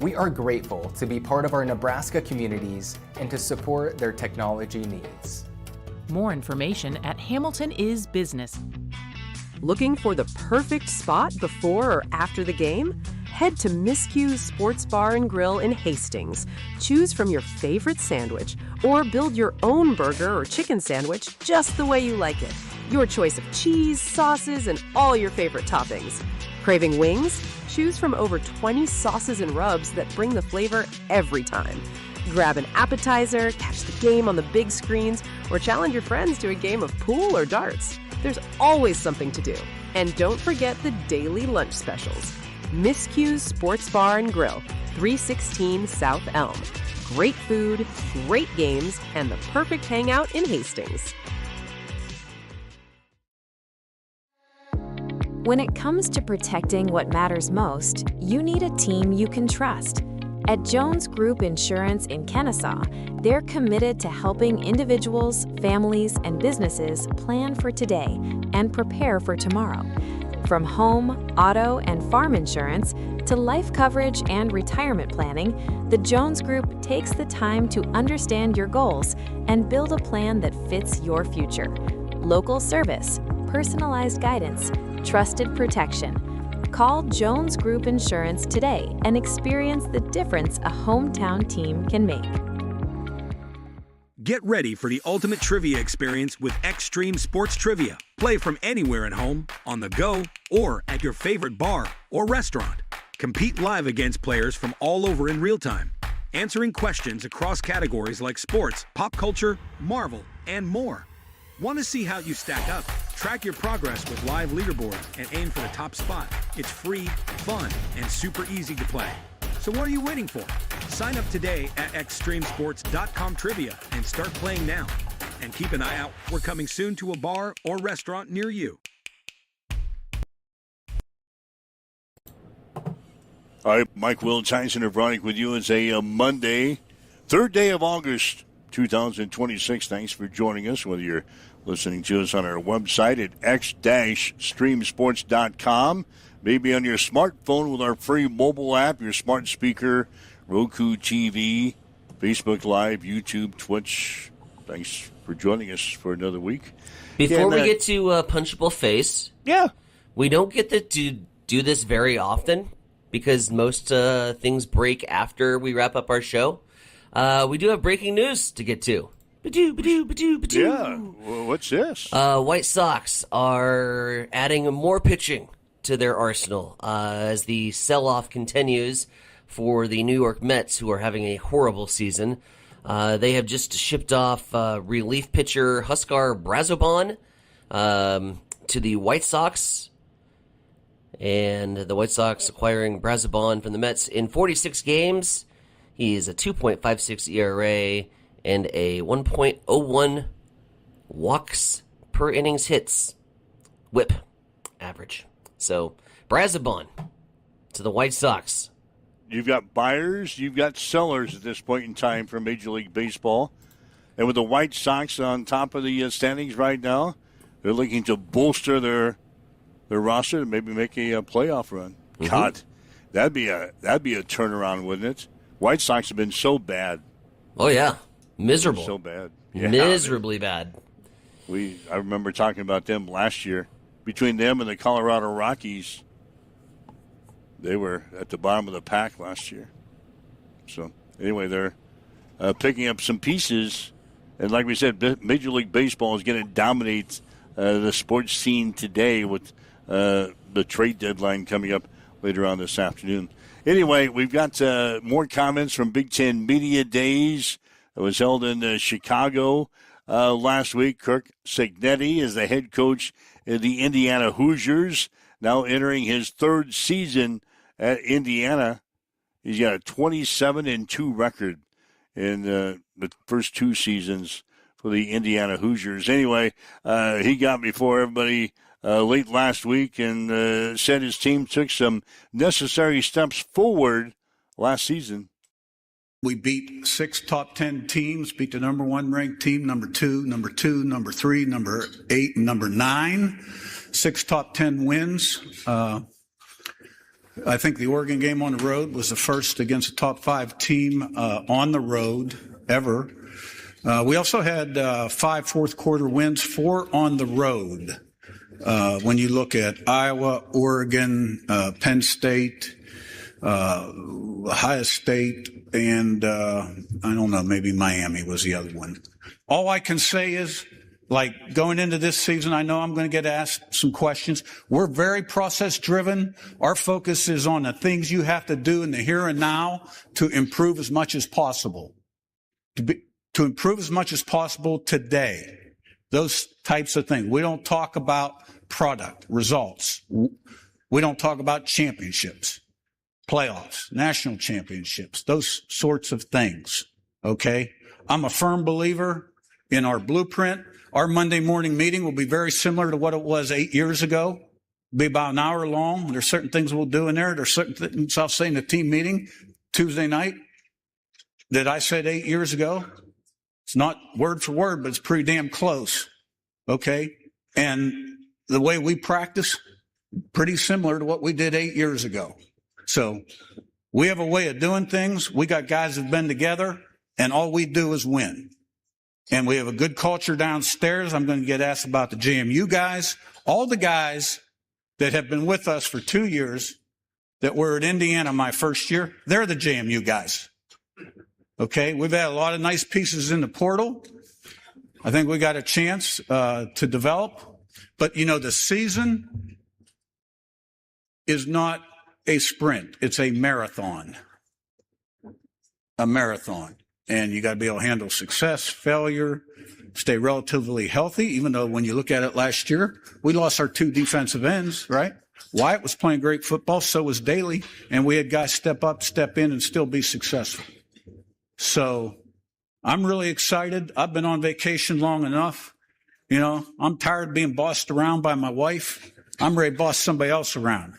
We are grateful to be part of our Nebraska communities and to support their technology needs. More information at Hamilton is Business. Looking for the perfect spot before or after the game? Head to Miscue's Sports Bar and Grill in Hastings. Choose from your favorite sandwich or build your own burger or chicken sandwich just the way you like it. Your choice of cheese, sauces, and all your favorite toppings. Craving wings? Choose from over 20 sauces and rubs that bring the flavor every time. Grab an appetizer, catch the game on the big screens, or challenge your friends to a game of pool or darts. There's always something to do. And don't forget the daily lunch specials. Miscue's Sports Bar and Grill, 316 South Elm. Great food, great games, and the perfect hangout in Hastings. When it comes to protecting what matters most, you need a team you can trust. At Jones Group Insurance in Kennesaw, they're committed to helping individuals, families, and businesses plan for today and prepare for tomorrow. From home, auto, and farm insurance to life coverage and retirement planning, the Jones Group takes the time to understand your goals and build a plan that fits your future. Local service, personalized guidance, trusted protection. Call Jones Group Insurance today and experience the difference a hometown team can make. Get ready for the ultimate trivia experience with Extreme Sports Trivia. Play from anywhere at home, on the go, or at your favorite bar or restaurant. Compete live against players from all over in real time, answering questions across categories like sports, pop culture, Marvel, and more. Want to see how you stack up? Track your progress with live leaderboards and aim for the top spot. It's free, fun, and super easy to play. So what are you waiting for? Sign up today at extremesports.com trivia and start playing now. And keep an eye out. We're coming soon to a bar or restaurant near you. All right, Mike Will, Tyson and Veronica with you. It's a Monday, 3rd day of August, 2026. Thanks for joining us, whether you're listening to us on our website at x-streamsports.com, maybe on your smartphone with our free mobile app, your smart speaker, Roku TV, Facebook Live, YouTube, Twitch. Thanks for joining us for another week. Before we get to Punchable Face, we don't get to do this very often because most things break after we wrap up our show. We do have breaking news to get to. Yeah, well, what's this? White Sox are adding more pitching to their arsenal as the sell-off continues for the New York Mets, who are having a horrible season. They have just shipped off relief pitcher Huskar Brazoban to the White Sox, and the White Sox acquiring Brazoban from the Mets in 46 games. He is a 2.56 ERA and a 1.01 walks per innings hits whip average. So, Brazoban to the White Sox. You've got buyers, you've got sellers at this point in time for Major League Baseball. And with the White Sox on top of the standings right now, they're looking to bolster their roster to maybe make a playoff run. God, that'd be a turnaround, wouldn't it? White Sox have been so bad. Oh yeah, miserable. So bad. Yeah, miserably bad. I remember talking about them last year. Between them and the Colorado Rockies, they were at the bottom of the pack last year. So anyway, they're picking up some pieces, and like we said, Major League Baseball is going to dominate the sports scene today with the trade deadline coming up later on this afternoon. Anyway, we've got more comments from Big Ten Media Days. It was held in Chicago last week. Kirk Cignetti is the head coach of the Indiana Hoosiers, now entering his third season at Indiana. He's got a 27-2 record in the first two seasons for the Indiana Hoosiers. Anyway, he got before everybody late last week and said his team took some necessary steps forward last season. We beat 6 top 10 teams, beat the number 1 ranked team, number 2, number 3, number 8, and number 9. 6 top 10 wins. I think the Oregon game on the road was the first against a top 5 team on the road ever. We also had 5 fourth quarter wins, 4 on the road. When you look at Iowa, Oregon, Penn State, Ohio State, and I don't know, maybe Miami was the other one. All I can say is, like, going into this season, I know I'm going to get asked some questions. We're very process-driven. Our focus is on the things you have to do in the here and now to improve as much as possible. To improve as much as possible today. Those types of things. We don't talk about product, results. We don't talk about championships, playoffs, national championships, those sorts of things. Okay? I'm a firm believer in our blueprint. Our Monday morning meeting will be very similar to what it was 8 years ago. It'll be about an hour long. There's certain things we'll do in there. There's certain things I'll say in the team meeting Tuesday night that I said 8 years ago. It's not word for word, but it's pretty damn close. Okay? And the way we practice, pretty similar to what we did 8 years ago. So we have a way of doing things. We got guys who've been together, and all we do is win. And we have a good culture downstairs. I'm going to get asked about the JMU guys. All the guys that have been with us for 2 years that were at Indiana my first year, they're the JMU guys. Okay, we've had a lot of nice pieces in the portal. I think we got a chance to develop. But, you know, the season is not a sprint. It's a marathon. A marathon. And you got to be able to handle success, failure, stay relatively healthy, even though when you look at it last year, we lost our 2 defensive ends, right? Wyatt was playing great football, so was Daly, and we had guys step up, step in, and still be successful. So I'm really excited. I've been on vacation long enough. You know, I'm tired of being bossed around by my wife. I'm ready to boss somebody else around.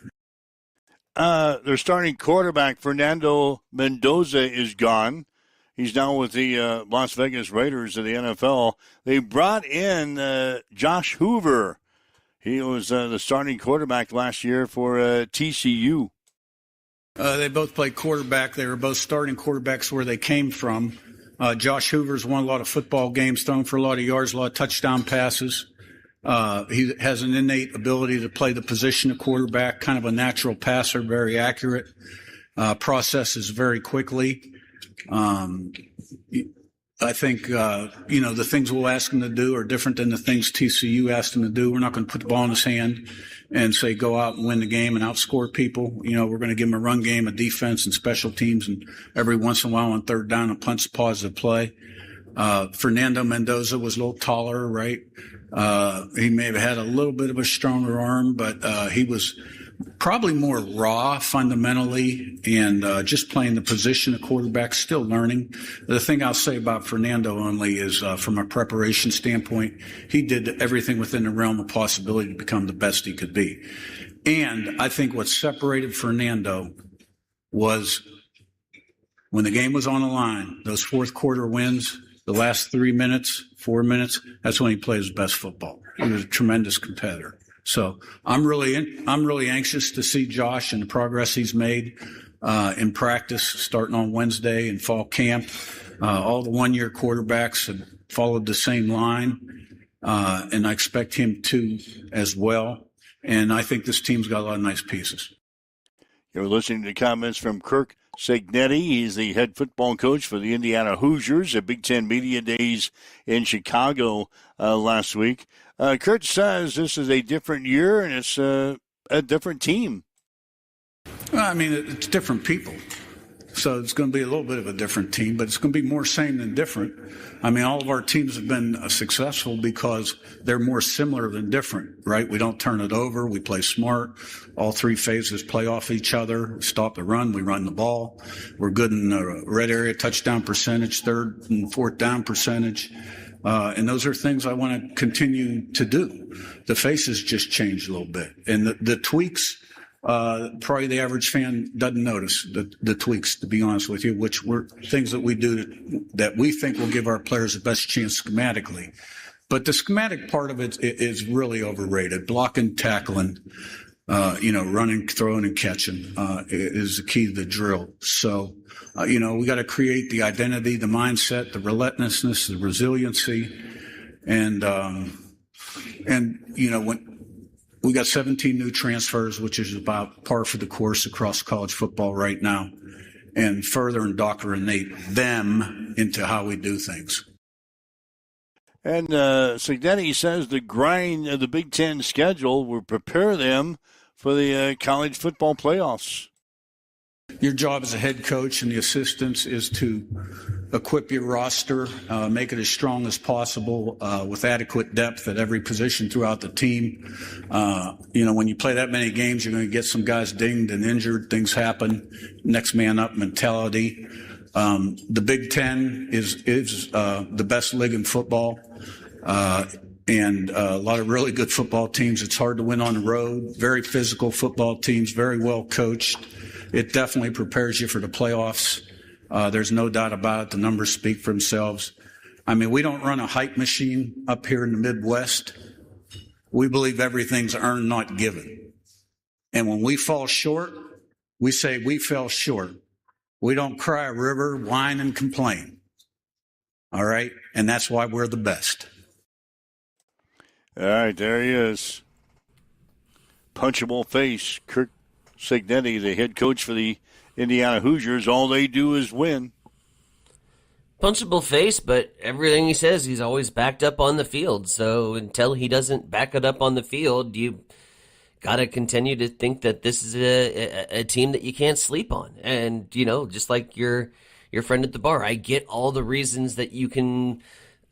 Their starting quarterback, Fernando Mendoza, is gone. He's now with the Las Vegas Raiders of the NFL. They brought in Josh Hoover. He was the starting quarterback last year for TCU. They both played quarterback. They were both starting quarterbacks where they came from. Josh Hoover's won a lot of football games, thrown for a lot of yards, a lot of touchdown passes. He has an innate ability to play the position of quarterback, kind of a natural passer, very accurate, processes very quickly. I think, the things we'll ask him to do are different than the things TCU asked him to do. We're not going to put the ball in his hand and say, go out and win the game and outscore people. You know, we're going to give him a run game, a defense, and special teams, and every once in a while on third down, a punt's a positive play. Fernando Mendoza was a little taller, right? He may have had a little bit of a stronger arm, but he was probably more raw fundamentally and just playing the position of quarterback, still learning. The thing I'll say about Fernando only is from a preparation standpoint, he did everything within the realm of possibility to become the best he could be. And I think what separated Fernando was when the game was on the line, those fourth quarter wins, the last 3 minutes, 4 minutes, that's when he played his best football. He was a tremendous competitor. So I'm really anxious to see Josh and the progress he's made in practice starting on Wednesday in fall camp. All the one-year quarterbacks have followed the same line, and I expect him to as well. And I think this team's got a lot of nice pieces. You're listening to comments from Kirk Cignetti. He's the head football coach for the Indiana Hoosiers at Big Ten Media Days in Chicago last week. Kurt says this is a different year and it's a different team. Well, I mean, it's different people. So it's going to be a little bit of a different team, but it's going to be more same than different. I mean, all of our teams have been successful because they're more similar than different, right? We don't turn it over. We play smart. All three phases play off each other. Stop the run. We run the ball. We're good in the red area touchdown percentage, third and fourth down percentage. And those are things I want to continue to do. The faces just changed a little bit. And the tweaks, probably the average fan doesn't notice the tweaks, to be honest with you, which were things that we do that we think will give our players the best chance schematically. But the schematic part of it is really overrated. Blocking, tackling, running, throwing, and catching is the key to the drill. So, we got to create the identity, the mindset, the relentlessness, the resiliency, and when we got 17 new transfers, which is about par for the course across college football right now, and further indoctrinate them into how we do things. And Cignetti says the grind of the Big Ten schedule will prepare them for the college football playoffs. Your job as a head coach and the assistants is to equip your roster, make it as strong as possible with adequate depth at every position throughout the team. When you play that many games, you're going to get some guys dinged and injured. Things happen. Next man up mentality. The Big Ten is the best league in football. And a lot of really good football teams. It's hard to win on the road. Very physical football teams, very well coached. It definitely prepares you for the playoffs. There's no doubt about it. The numbers speak for themselves. I mean, we don't run a hype machine up here in the Midwest. We believe everything's earned, not given. And when we fall short, we say we fell short. We don't cry a river, whine, and complain. All right? And that's why we're the best. All right, there he is. Punchable face, Kirk Cignetti, the head coach for the Indiana Hoosiers. All they do is win. Punchable face, but everything he says, he's always backed up on the field. So until he doesn't back it up on the field, you got to continue to think that this is a team that you can't sleep on. And, just like your friend at the bar, I get all the reasons that you can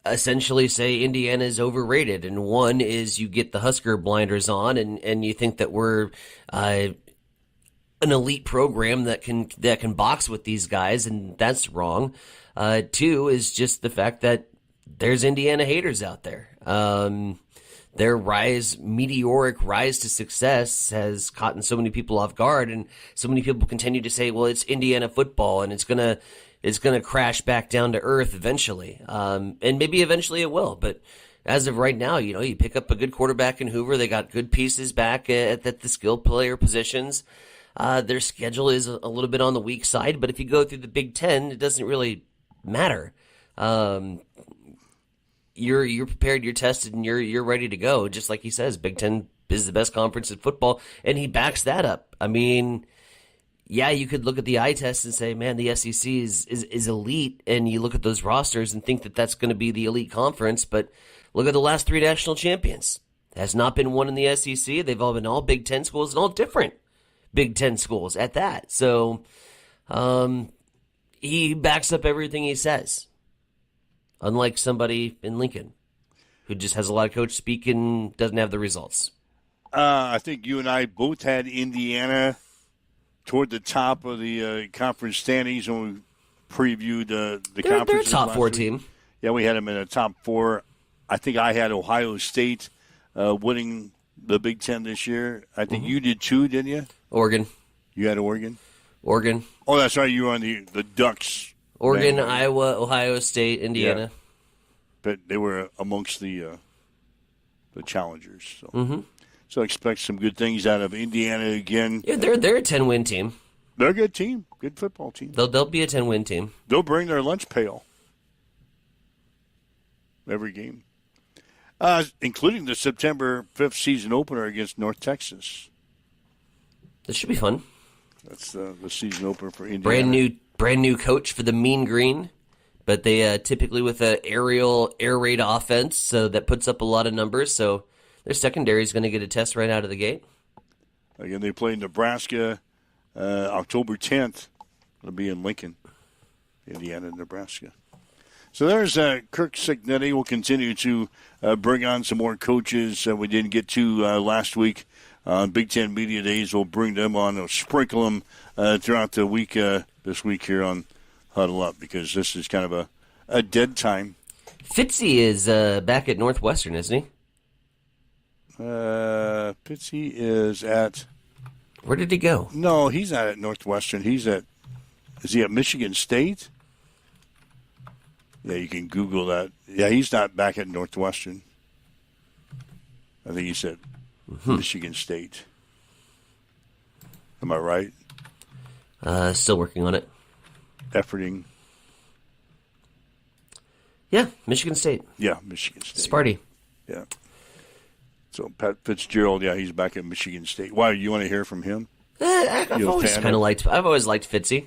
essentially say Indiana is overrated. And one is you get the Husker blinders on and you think that we're an elite program that can box with these guys, and that's wrong. Two is just the fact that there's Indiana haters out there. Their meteoric rise to success has caught so many people off guard, and so many people continue to say, well, it's Indiana football, and it's gonna crash back down to earth eventually. And maybe eventually it will, but as of right now, you pick up a good quarterback in Hoover. They got good pieces back at the skill player positions. Their schedule is a little bit on the weak side, but if you go through the Big Ten, it doesn't really matter. You're prepared, you're tested, and you're ready to go. Just like he says, Big Ten is the best conference in football, and he backs that up. I mean, yeah, you could look at the eye test and say, man, the SEC is elite, and you look at those rosters and think that that's going to be the elite conference, but look at the last three national champions. There has not been one in the SEC. They've all been all Big Ten schools and all different Big Ten schools at that. So he backs up everything he says, unlike somebody in Lincoln who just has a lot of coach speak and doesn't have the results. I think you and I both had Indiana toward the top of the conference standings when we previewed the conference. They're a top four team. Yeah, we had them in the top four. I think I had Ohio State winning the Big Ten this year. I think you did too, didn't you? Oregon. You had Oregon? Oregon. Oh, that's right. You were on the Ducks. Oregon, Iowa, Ohio State, Indiana. Yeah. But they were amongst the challengers. So. So expect some good things out of Indiana again. Yeah, they're a 10-win team. They're a good team, good football team. They'll be a 10-win team. They'll bring their lunch pail every game, including the September 5th season opener against North Texas. This should be fun. That's the season opener for Indiana. Brand new coach for the Mean Green, but they typically with an aerial air raid offense, so that puts up a lot of numbers. So their secondary is going to get a test right out of the gate. Again, they play Nebraska October 10th. It'll be in Lincoln, Indiana, Nebraska. So there's Kirk Cignetti. We'll continue to bring on some more coaches we didn't get to last week. Big Ten Media Days, we'll bring them on. We'll sprinkle them throughout the week this week here on Huddle Up, because this is kind of a dead time. Fitzy is back at Northwestern, isn't he? Fitzy is at... Where did he go? No, he's not at Northwestern. Is he at Michigan State? Yeah, you can Google that. Yeah, he's not back at Northwestern. I think he's at Michigan State. Am I right? Still working on it. Efforting. Yeah, Michigan State. Yeah, Michigan State. Sparty. Yeah. So Pat Fitzgerald, yeah, he's back at Michigan State. Why, you want to hear from him? I've always liked Fitzy.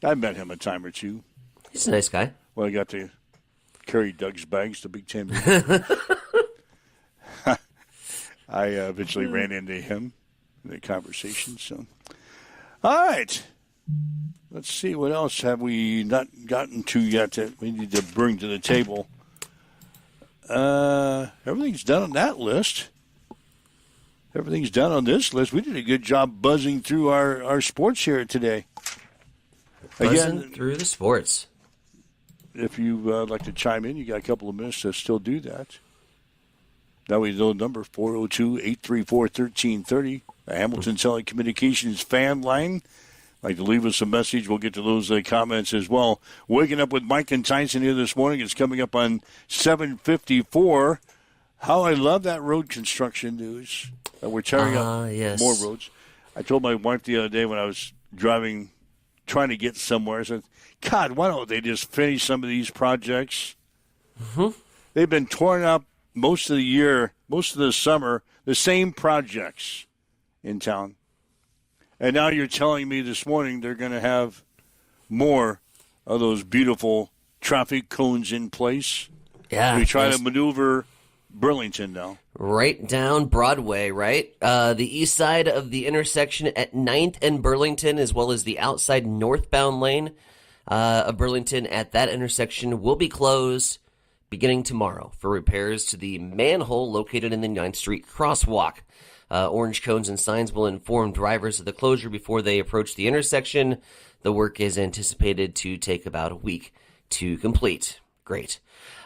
I met him a time or two. He's a nice guy. Well, I got to carry Doug's bags to Big Ten. I eventually ran into him in the conversation. So, all right. Let's see, what else have we not gotten to yet that we need to bring to the table? Everything's done on that list. Everything's done on this list. We did a good job buzzing through our sports here today. Buzzing through the sports. If you'd like to chime in, you got a couple of minutes to still do that. Now we know the number, 402-834-1330. The Hamilton Telecommunications fan line. Like to leave us a message. We'll get to those comments as well. Waking Up with Mike and Tyson here this morning. It's coming up on 7:54. How I love that road construction news. We're tearing up more roads. I told my wife the other day when I was driving, trying to get somewhere, I said, God, why don't they just finish some of these projects? Mm-hmm. They've been torn up most of the year, most of the summer, the same projects in town. And now you're telling me this morning they're going to have more of those beautiful traffic cones in place? Yeah. We try to maneuver Burlington now. Right down Broadway, right? The east side of the intersection at 9th and Burlington, as well as the outside northbound lane of Burlington at that intersection will be closed beginning tomorrow for repairs to the manhole located in the 9th Street crosswalk. Orange cones and signs will inform drivers of the closure before they approach the intersection. The work is anticipated to take about a week to complete. Great.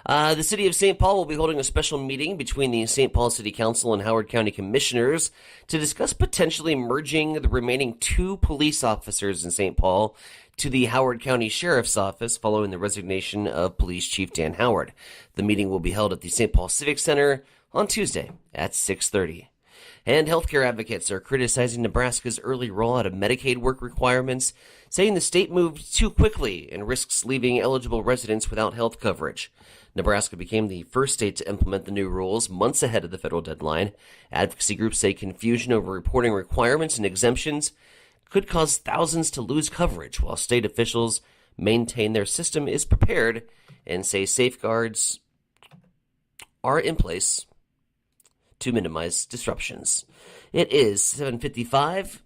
The City of St. Paul will be holding a special meeting between the St. Paul City Council and Howard County Commissioners to discuss potentially merging the remaining 2 police officers in St. Paul to the Howard County Sheriff's Office following the resignation of Police Chief Dan Howard. The meeting will be held at the St. Paul Civic Center on Tuesday at 6:30. And healthcare advocates are criticizing Nebraska's early rollout of Medicaid work requirements, saying the state moved too quickly and risks leaving eligible residents without health coverage. Nebraska became the first state to implement the new rules months ahead of the federal deadline. Advocacy groups say confusion over reporting requirements and exemptions could cause thousands to lose coverage, while state officials maintain their system is prepared and say safeguards are in place to minimize disruptions. It is 7:55.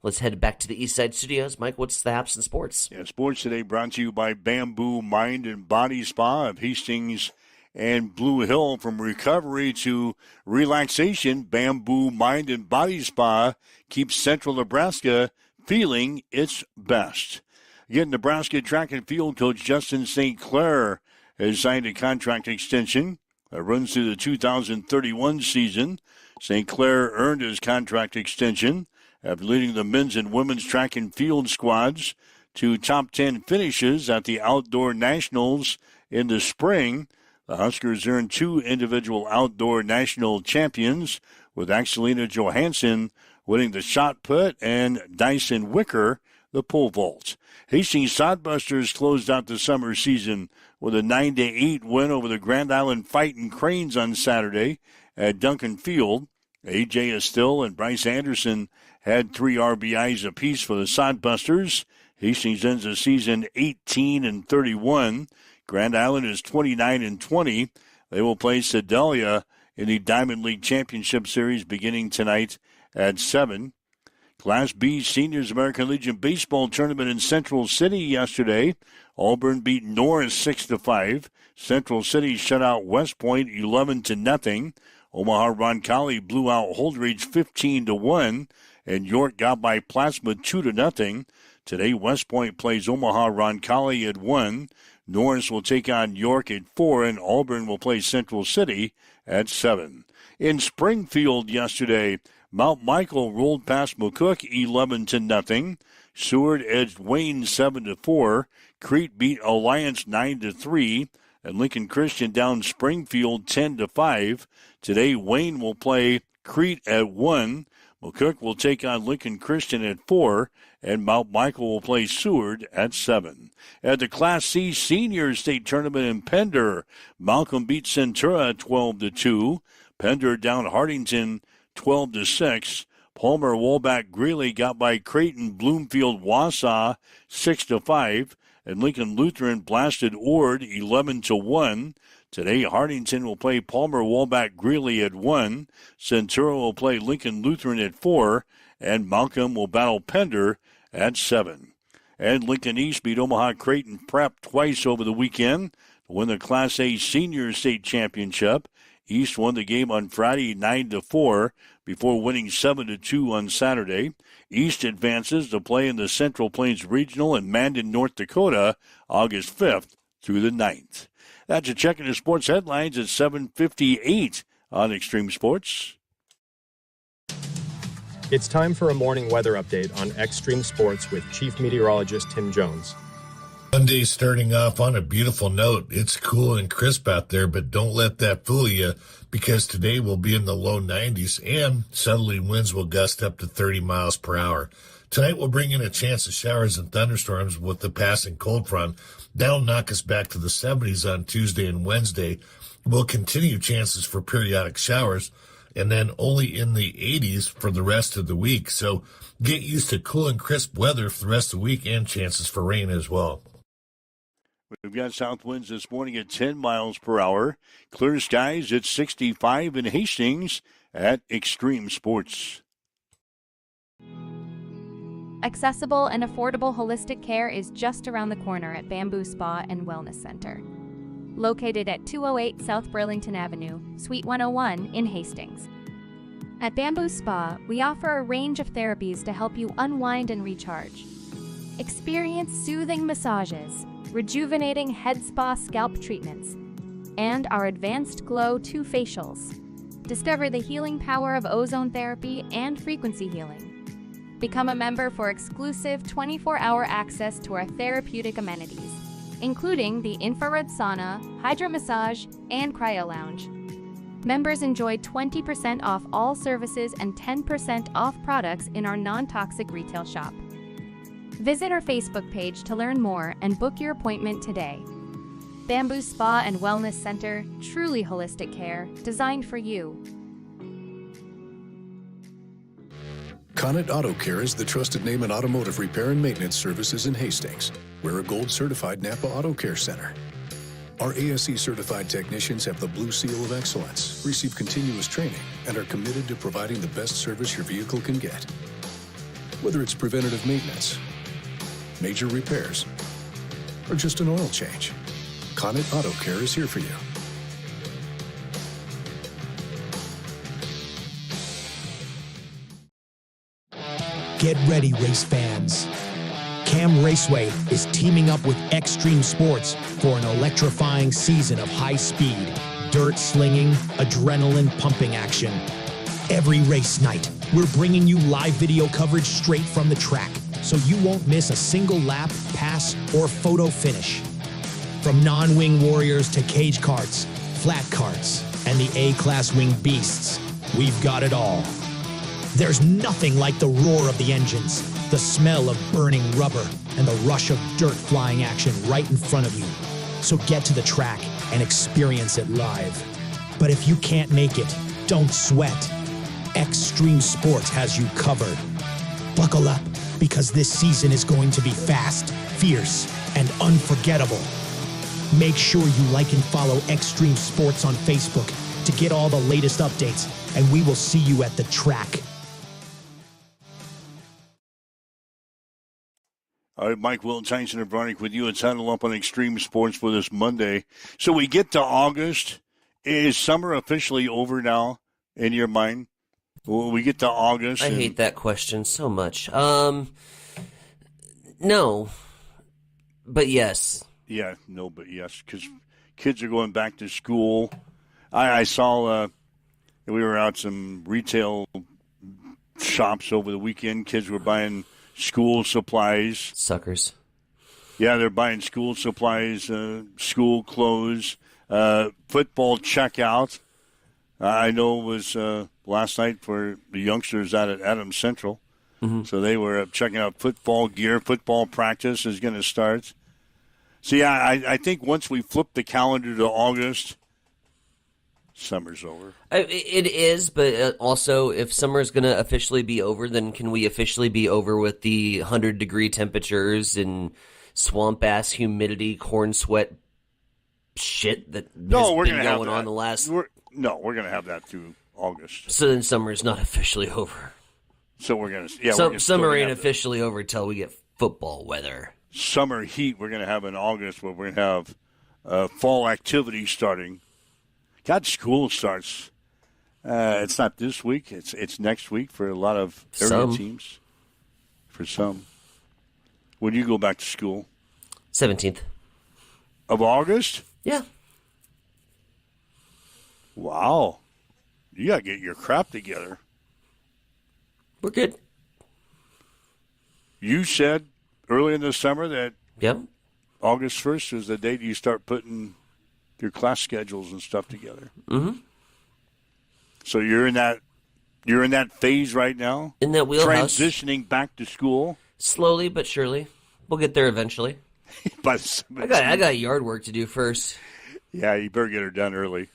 Let's head back to the East Side Studios. Mike, what's the apps in sports? Yeah, sports today brought to you by Bamboo Mind and Body Spa of Hastings and Blue Hill. From recovery to relaxation, Bamboo Mind and Body Spa keeps Central Nebraska feeling its best. Again, Nebraska track and field coach Justin St. Clair has signed a contract extension that runs through the 2031 season. St. Clair earned his contract extension after leading the men's and women's track and field squads to top 10 finishes at the Outdoor Nationals in the spring. The Huskers earned 2 individual outdoor national champions with Axelina Johansson winning the shot put and Dyson Wicker the pole vault. Hastings Sodbusters closed out the summer season with a 9-8 win over the Grand Island Fighting Cranes on Saturday at Duncan Field. A.J. Estill and Bryce Anderson had 3 RBIs apiece for the Sodbusters. Hastings ends the season 18-31. Grand Island is 29-20. They will play Sedalia in the Diamond League Championship Series beginning tonight at 7. Class B Seniors American Legion Baseball Tournament in Central City yesterday. Auburn beat Norris 6-5. Central City shut out West Point 11-0. Omaha Roncalli blew out Holdridge 15-1. And York got by Plasma 2-0. Today, West Point plays Omaha Roncalli at 1. Norris will take on York at 4, and Auburn will play Central City at 7. In Springfield yesterday, Mount Michael rolled past McCook 11-0. Seward edged Wayne 7-4. Crete beat Alliance 9-3. And Lincoln Christian down Springfield 10-5. Today, Wayne will play Crete at 1. McCook will take on Lincoln Christian at 4, and Mount Michael will play Seward at 7. At the Class C Senior State Tournament in Pender, Malcolm beat Centura 12-2. Pender down Hardington 12-6. Palmer, Walbach, Greeley got by Creighton, Bloomfield, Wausau 6-5. And Lincoln Lutheran blasted Ord 11-1. Today, Hardington will play Palmer, Walbach, Greeley at 1. Centura will play Lincoln Lutheran at 4. And Malcolm will battle Pender at 7. And Lincoln East beat Omaha Creighton Prep twice over the weekend to win the Class A Senior State Championship. East won the game on Friday 9-4 before winning 7-2 on Saturday. East advances to play in the Central Plains Regional in Mandan, North Dakota, August 5th through the 9th. That's a check in the sports headlines at 7:58 on Extreme Sports. It's time for a morning weather update on Extreme Sports with Chief Meteorologist Tim Jones. Monday starting off on a beautiful note. It's cool and crisp out there, but don't let that fool you, because today we'll be in the low 90s and southerly winds will gust up to 30 miles per hour. Tonight we'll bring in a chance of showers and thunderstorms with the passing cold front. That'll knock us back to the 70s on Tuesday and Wednesday. We'll continue chances for periodic showers, and then only in the 80s for the rest of the week. So get used to cool and crisp weather for the rest of the week and chances for rain as well. We've got south winds this morning at 10 miles per hour. Clear skies at 65 in Hastings at Extreme Sports. Accessible and affordable holistic care is just around the corner at Bamboo Spa and Wellness Center. Located at 208 South Burlington Avenue, Suite 101 in Hastings. At Bamboo Spa, we offer a range of therapies to help you unwind and recharge. Experience soothing massages, rejuvenating head spa scalp treatments, and our Advanced Glow 2 facials. Discover the healing power of ozone therapy and frequency healing. Become a member for exclusive 24-hour access to our therapeutic amenities, including the infrared sauna, hydro massage, and cryo lounge. Members enjoy 20% off all services and 10% off products in our non-toxic retail shop. Visit our Facebook page to learn more and book your appointment today. Bamboo Spa and Wellness Center, truly holistic care, designed for you. Connet Auto Care is the trusted name in automotive repair and maintenance services in Hastings. We're a gold-certified Napa Auto Care Center. Our ASE-certified technicians have the Blue Seal of Excellence, receive continuous training, and are committed to providing the best service your vehicle can get. Whether it's preventative maintenance, major repairs, or just an oil change, Connet Auto Care is here for you. Get ready, race fans. Cam Raceway is teaming up with Extreme Sports for an electrifying season of high-speed, dirt-slinging, adrenaline-pumping action. Every race night, we're bringing you live video coverage straight from the track, so you won't miss a single lap, pass, or photo finish. From non-wing warriors to cage karts, flat karts, and the A-Class wing beasts, we've got it all. There's nothing like the roar of the engines, the smell of burning rubber, and the rush of dirt flying action right in front of you. So get to the track and experience it live. But if you can't make it, don't sweat. Extreme Sports has you covered. Buckle up, because this season is going to be fast, fierce, and unforgettable. Make sure you like and follow Extreme Sports on Facebook to get all the latest updates, and we will see you at the track. All right, Mike Wilton, Tyson and Bronick with you. It's Huddle Up on Extreme Sports for this Monday. So we get to August. Is summer officially over now in your mind? Will we get to August? I hate that question so much. No, but yes. Yeah, no, but yes, because kids are going back to school. I saw we were out some retail shops over the weekend. Kids were buying school supplies. Suckers. Yeah, they're buying school supplies, school clothes, football checkout. I know it was last night for the youngsters out at Adams Central. Mm-hmm. So they were checking out football gear. Football practice is going to start. So, yeah, I think once we flip the calendar to August, summer's over. It is, but also if summer is going to officially be over, then can we officially be over with the 100-degree temperatures and swamp-ass humidity, corn sweat shit that has been going on the last... we're going to have that through August. So then summer is not officially over. So we're going to... summer ain't officially over until we get football weather. Summer heat we're going to have in August, where we're going to have fall activity starting. God, school starts. It's not this week. It's next week for a lot of area teams. For some. When do you go back to school? 17th. Of August? Yeah. Wow. You got to get your crap together. We're good. You said early in the summer that August 1st is the date you start putting your class schedules and stuff together. Mm-hmm. So you're in that phase right now? In that wheelhouse. Transitioning back to school? Slowly but surely. We'll get there eventually. I got yard work to do first. Yeah, you better get her done early.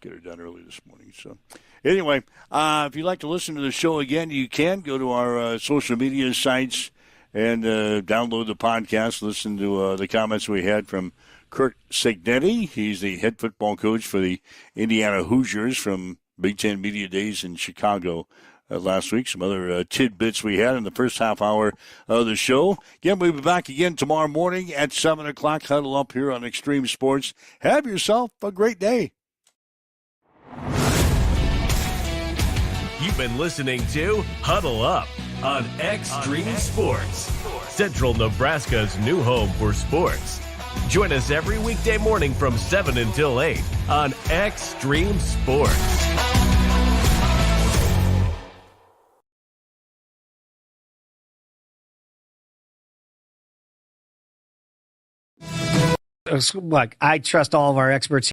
Get her done early this morning. So, anyway, if you'd like to listen to the show again, you can go to our social media sites and download the podcast. Listen to the comments we had from Kurt Signetti. He's the head football coach for the Indiana Hoosiers from Big Ten Media Days in Chicago last week. Some other tidbits we had in the first half hour of the show. Again, we'll be back again tomorrow morning at 7 o'clock. Huddle up here on Extreme Sports. Have yourself a great day. You've been listening to Huddle Up on Extreme Sports, Central Nebraska's new home for sports. Join us every weekday morning from 7 until 8 on Extreme Sports. Look, I trust all of our experts